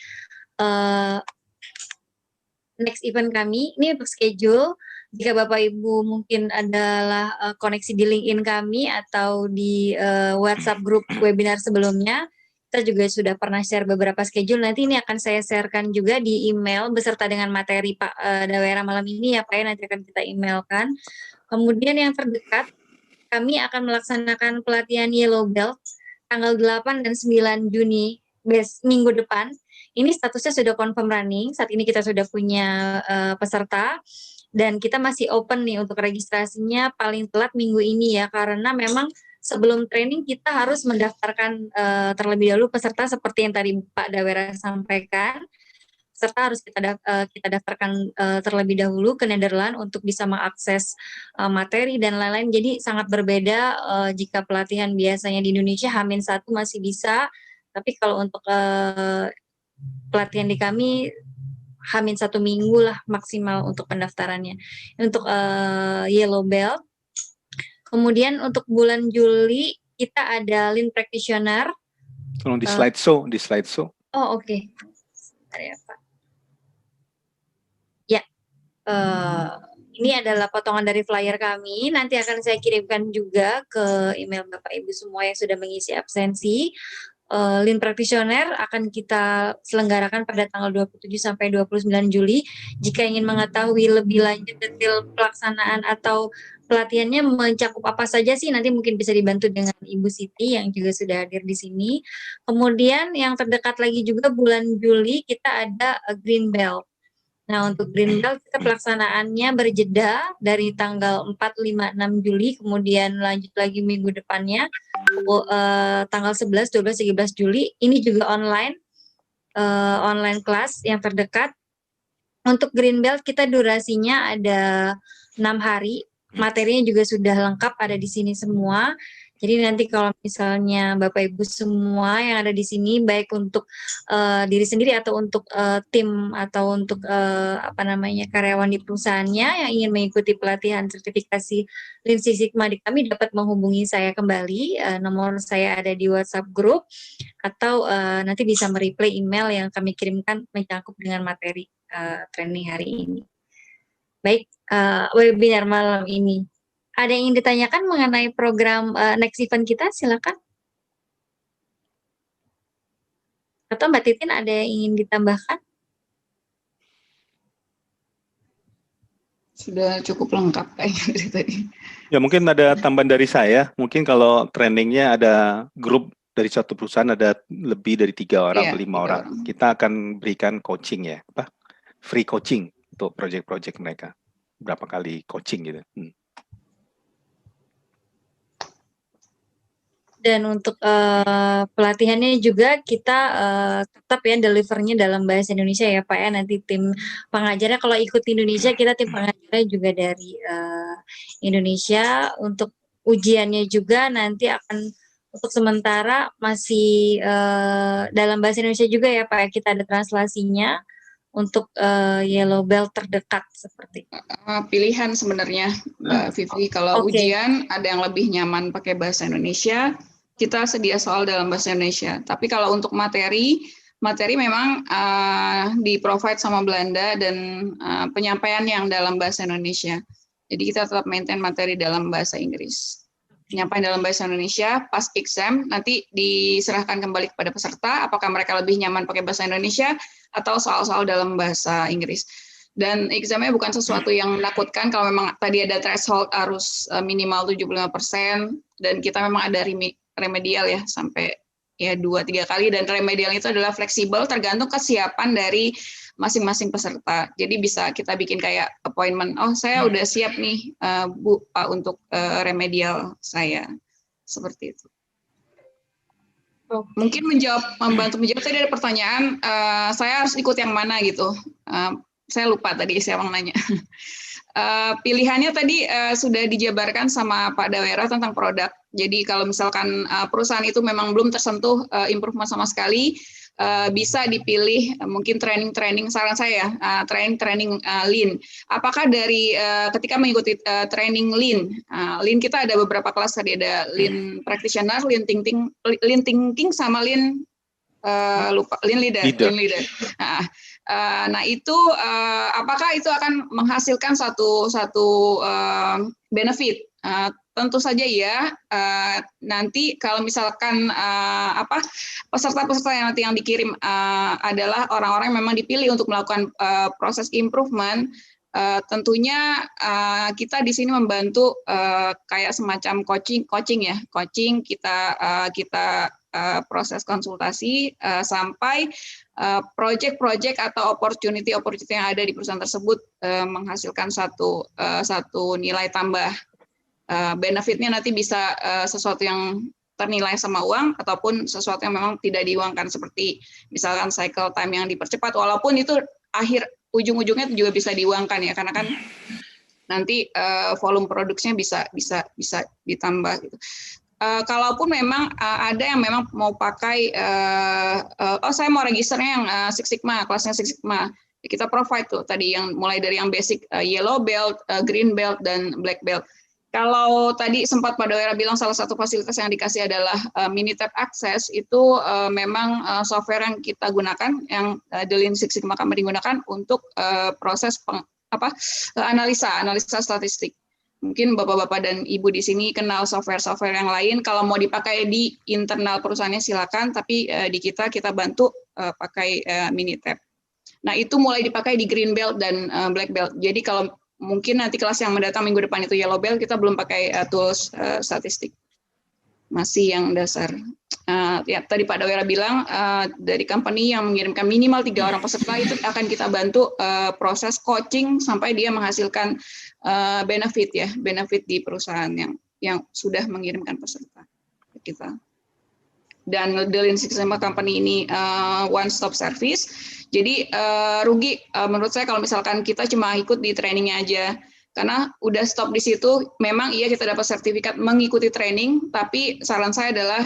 Next event kami, ini untuk schedule, jika Bapak Ibu mungkin adalah koneksi di LinkedIn kami atau di WhatsApp grup webinar sebelumnya, kita juga sudah pernah share beberapa schedule. Nanti ini akan saya sharekan juga di email beserta dengan materi Pak Dawera malam ini ya Pak ya, nanti akan kita emailkan. Kemudian yang terdekat, kami akan melaksanakan pelatihan Yellow Belt tanggal 8 dan 9 Juni minggu depan. Ini statusnya sudah confirm running, saat ini kita sudah punya peserta, dan kita masih open nih untuk registrasinya paling telat minggu ini ya, karena memang sebelum training kita harus mendaftarkan terlebih dahulu peserta seperti yang tadi Pak Dawera sampaikan. Peserta harus kita daftarkan terlebih dahulu ke Nederland untuk bisa mengakses materi dan lain-lain. Jadi sangat berbeda jika pelatihan biasanya di Indonesia H-1 masih bisa, tapi kalau untuk pelatihan di kami H-1 minggu lah maksimal untuk pendaftarannya. Untuk Yellow Belt. Kemudian untuk bulan Juli kita ada Lean Practitioner. Tolong di slideshow, Oh, oke. Bentar ya, Pak. Ya. Ini adalah potongan dari flyer kami. Nanti akan saya kirimkan juga ke email Bapak Ibu semua yang sudah mengisi absensi. Lean Practitioner akan kita selenggarakan pada tanggal 27 sampai 29 Juli. Jika ingin mengetahui lebih lanjut detail pelaksanaan atau pelatihannya mencakup apa saja sih? Nanti mungkin bisa dibantu dengan Ibu Siti yang juga sudah hadir di sini. Kemudian yang terdekat lagi juga bulan Juli kita ada Green Belt. Nah, untuk Green Belt kita pelaksanaannya berjeda dari tanggal 4, 5, 6 Juli, kemudian lanjut lagi minggu depannya, tanggal 11, 12, 13 Juli. Ini juga online kelas yang terdekat. Untuk Green Belt kita durasinya ada 6 hari, materinya juga sudah lengkap ada di sini semua. Jadi nanti kalau misalnya Bapak Ibu semua yang ada di sini, baik untuk diri sendiri atau untuk tim atau untuk karyawan di perusahaannya yang ingin mengikuti pelatihan sertifikasi Lean Six Sigma di kami, dapat menghubungi saya kembali. Nomor saya ada di WhatsApp group atau nanti bisa mereplay email yang kami kirimkan mencakup dengan materi training hari ini. Baik, webinar malam ini. Ada yang ingin ditanyakan mengenai program next event kita? Silakan. Atau Mbak Titin ada yang ingin ditambahkan? Sudah cukup lengkap kayaknya dari tadi. Ya, mungkin ada tambahan dari saya. Mungkin kalau trainingnya ada grup dari satu perusahaan ada lebih dari 3 orang atau 5 orang. Kita akan berikan coaching ya, free coaching untuk project-project mereka. Berapa kali coaching gitu. Dan untuk pelatihannya juga kita tetap ya delivernya dalam bahasa Indonesia ya Pak ya. Nanti tim pengajarnya kalau ikut Indonesia, kita tim pengajarnya juga dari Indonesia. Untuk ujiannya juga nanti akan untuk sementara masih dalam bahasa Indonesia juga ya Pak ya. Kita ada translasinya untuk yellow belt terdekat seperti itu. Pilihan sebenarnya Mbak Vivi, kalau ujian ada yang lebih nyaman pakai bahasa Indonesia, kita sedia soal dalam bahasa Indonesia. Tapi kalau untuk materi memang di-provide sama Belanda dan penyampaian yang dalam bahasa Indonesia. Jadi kita tetap maintain materi dalam bahasa Inggris. Penyampaian dalam bahasa Indonesia, pas exam nanti diserahkan kembali kepada peserta, apakah mereka lebih nyaman pakai bahasa Indonesia atau soal-soal dalam bahasa Inggris. Dan examnya bukan sesuatu yang menakutkan. Kalau memang tadi ada threshold harus minimal 75%, dan kita memang ada remedial ya sampai ya 2-3 kali, dan remedial itu adalah fleksibel tergantung kesiapan dari masing-masing peserta. Jadi bisa kita bikin kayak appointment, saya udah siap nih Bu Pak untuk remedial saya, seperti itu. Mungkin membantu menjawab tadi ada pertanyaan, saya harus ikut yang mana gitu. Saya lupa tadi siapa yang nanya. Pilihannya tadi sudah dijabarkan sama Pak Dawera tentang produk. Jadi kalau misalkan perusahaan itu memang belum tersentuh improvement sama sekali, bisa dipilih mungkin training saran saya training Lean. Apakah dari ketika mengikuti training Lean kita ada beberapa kelas, tadi ada Lean Practitioner, Lean Thinking sama Lean Lean Leader. Nah itu apakah itu akan menghasilkan satu benefit? Tentu saja ya. Nanti kalau misalkan peserta-peserta yang dikirim adalah orang-orang yang memang dipilih untuk melakukan proses improvement, tentunya kita di sini membantu kayak semacam coaching ya. Kita proses konsultasi sampai project-project atau opportunity yang ada di perusahaan tersebut menghasilkan satu nilai tambah. Benefitnya nanti bisa sesuatu yang ternilai sama uang ataupun sesuatu yang memang tidak diuangkan, seperti misalkan cycle time yang dipercepat, walaupun itu ujung-ujungnya juga bisa diuangkan ya, karena kan nanti volume produksinya bisa ditambah gitu. Kalaupun memang ada yang memang mau pakai, saya mau registernya yang Six Sigma, kelasnya Six Sigma, kita provide tuh tadi yang mulai dari yang basic yellow belt, green belt, dan black belt. Kalau tadi sempat Pak Dawera bilang salah satu fasilitas yang dikasih adalah Minitab Access, itu memang software yang kita gunakan, yang The Lean Six Sigma kami digunakan untuk proses analisa statistik. Mungkin Bapak-Bapak dan Ibu di sini kenal software-software yang lain, kalau mau dipakai di internal perusahaannya silakan, tapi di kita bantu pakai Minitab. Nah itu mulai dipakai di green belt dan black belt. Jadi kalau mungkin nanti kelas yang mendatang minggu depan itu Yellow Bell, kita belum pakai tools statistik, masih yang dasar. Ya, tadi Pak Dawera bilang dari company yang mengirimkan minimal 3 orang peserta itu akan kita bantu proses coaching sampai dia menghasilkan benefit di perusahaan yang sudah mengirimkan peserta ke kita. Dan the Lean Six Sigma company ini one stop service. Jadi rugi menurut saya kalau misalkan kita cuma ikut di trainingnya aja. Karena udah stop di situ, memang iya kita dapat sertifikat mengikuti training, tapi saran saya adalah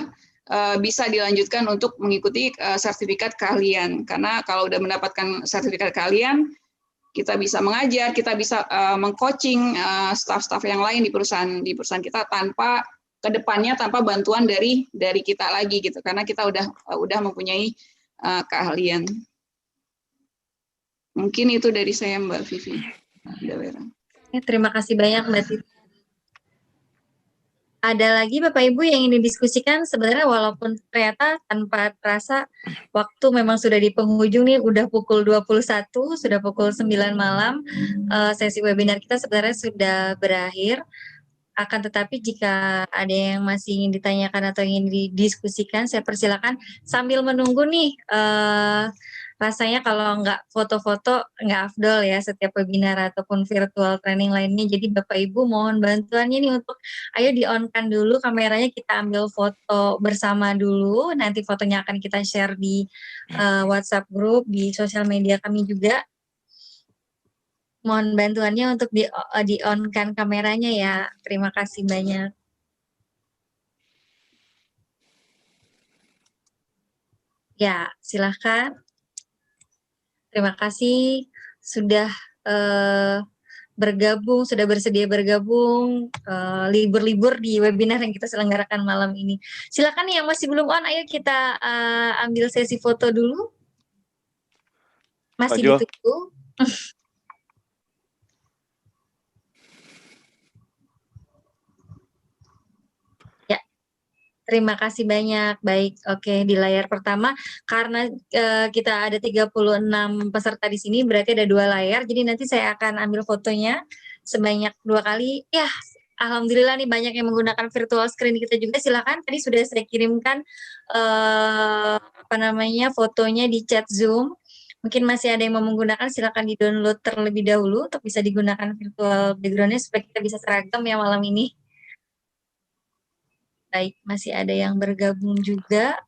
bisa dilanjutkan untuk mengikuti sertifikat keahlian. Karena kalau udah mendapatkan sertifikat keahlian, kita bisa mengajar, kita bisa meng-coaching staff-staff yang lain di perusahaan kita tanpa kedepannya tanpa bantuan dari kita lagi gitu, karena kita udah mempunyai keahlian. Mungkin itu dari saya Mbak Vivi. Terima kasih banyak Mbak Titi. Ada lagi Bapak Ibu yang ingin didiskusikan? Sebenarnya walaupun ternyata tanpa terasa waktu memang sudah di penghujung nih, udah pukul 21, sudah pukul 9 malam, sesi webinar kita sebenarnya sudah berakhir. Akan tetapi jika ada yang masih ingin ditanyakan atau ingin didiskusikan, saya persilakan sambil menunggu nih. Rasanya kalau nggak foto-foto nggak afdol ya setiap webinar ataupun virtual training lainnya. Jadi Bapak Ibu mohon bantuannya nih untuk ayo di-on-kan dulu kameranya, kita ambil foto bersama dulu. Nanti fotonya akan kita share di WhatsApp group, di sosial media kami juga. Mohon bantuannya untuk di-on-kan kameranya ya. Terima kasih banyak. Ya, silahkan. Terima kasih sudah bergabung, sudah bersedia bergabung libur-libur di webinar yang kita selenggarakan malam ini. Silakan yang masih belum on, ayo kita ambil sesi foto dulu. Masih ditunggu. Terima kasih banyak. Baik, oke, di layar pertama karena kita ada 36 peserta di sini, berarti ada 2 layar. Jadi nanti saya akan ambil fotonya sebanyak 2 kali. Ya, alhamdulillah nih banyak yang menggunakan virtual screen kita juga. Silakan, tadi sudah saya kirimkan fotonya di chat Zoom. Mungkin masih ada yang mau menggunakan, silakan di-download terlebih dahulu untuk bisa digunakan virtual background-nya supaya kita bisa seragam ya malam ini. Baik, masih ada yang bergabung juga.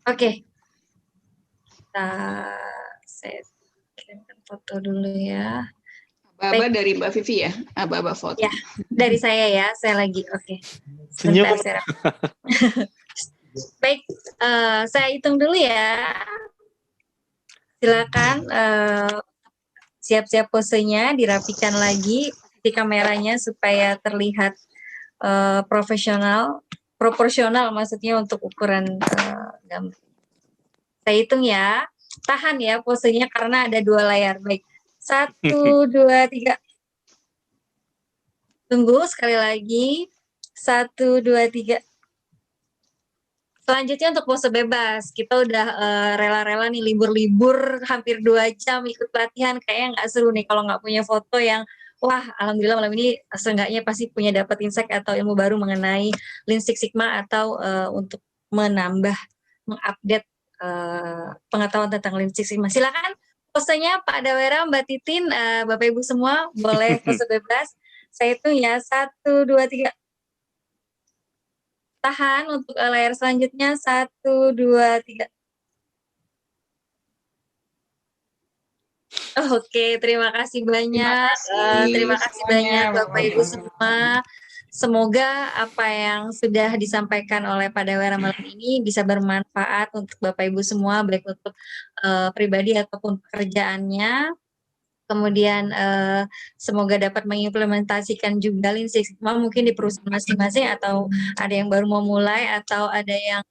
Oke. Saya kirimkan foto dulu ya. Aba-aba dari Mbak Vivi ya? Aba-aba foto. Ya, dari saya ya. Saya lagi, oke. Senyum. Baik, saya hitung dulu ya. Silakan siap-siap posenya, dirapikan lagi di kameranya supaya terlihat proporsional maksudnya untuk ukuran gambar. Saya hitung ya, tahan ya posenya karena ada 2 layar. Baik, 1, 2, 3. Tunggu sekali lagi, 1, 2, 3. Selanjutnya untuk pose bebas, kita udah rela-rela nih libur-libur hampir 2 jam ikut pelatihan, kayaknya nggak seru nih kalau nggak punya foto yang wah, alhamdulillah malam ini seenggaknya pasti punya dapat insight atau ilmu baru mengenai Lean Six Sigma atau untuk mengupdate pengetahuan tentang Lean Six Sigma. Silakan posenya Pak Dawera, Mbak Titin, Bapak Ibu semua boleh pose bebas. Saya hitung ya, 1, 2, 3. Tahan untuk layar selanjutnya, 1, 2, 3. Oke, terima kasih banyak. Terima kasih banyak Bapak Ibu semua. Semoga apa yang sudah disampaikan oleh Pak Dawera malam ini bisa bermanfaat untuk Bapak Ibu semua, baik untuk pribadi ataupun pekerjaannya. kemudian semoga dapat mengimplementasikan juga Lean Six Sigma mungkin di perusahaan masing-masing, atau ada yang baru mau mulai, atau ada yang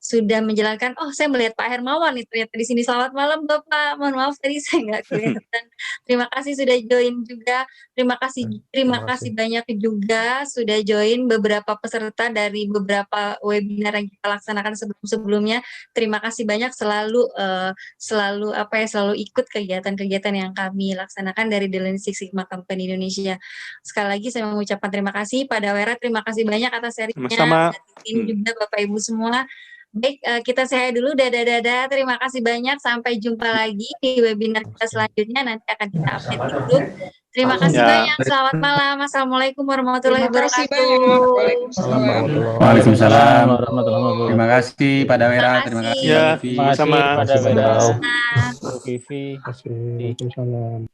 sudah menjalankan. Oh, saya melihat Pak Hermawan nih ternyata di sini. Selamat malam Bapak, mohon maaf tadi saya nggak kelihatan. Terima kasih sudah join juga. Terima kasih banyak juga sudah join beberapa peserta dari beberapa webinar yang kita laksanakan sebelum-sebelumnya. Terima kasih banyak, selalu ikut kegiatan-kegiatan yang kami laksanakan dari The Lean Six Sigma Company Indonesia. Sekali lagi saya mengucapkan terima kasih pada Wera, terima kasih banyak atas sharingnya. Sama-sama. Juga Bapak Ibu semua. Baik, kita saya dulu, dadah. Terima kasih banyak, sampai jumpa lagi di webinar kita selanjutnya, nanti akan kita update di grup. Terima kasih banyak, selamat malam. Assalamualaikum warahmatullahi wabarakatuh. Waalaikumsalam warahmatullahi wabarakatuh. Terima kasih pada Wera, terima kasih Vivi. Sama pada Wera, Vivi. Waalaikumsalam.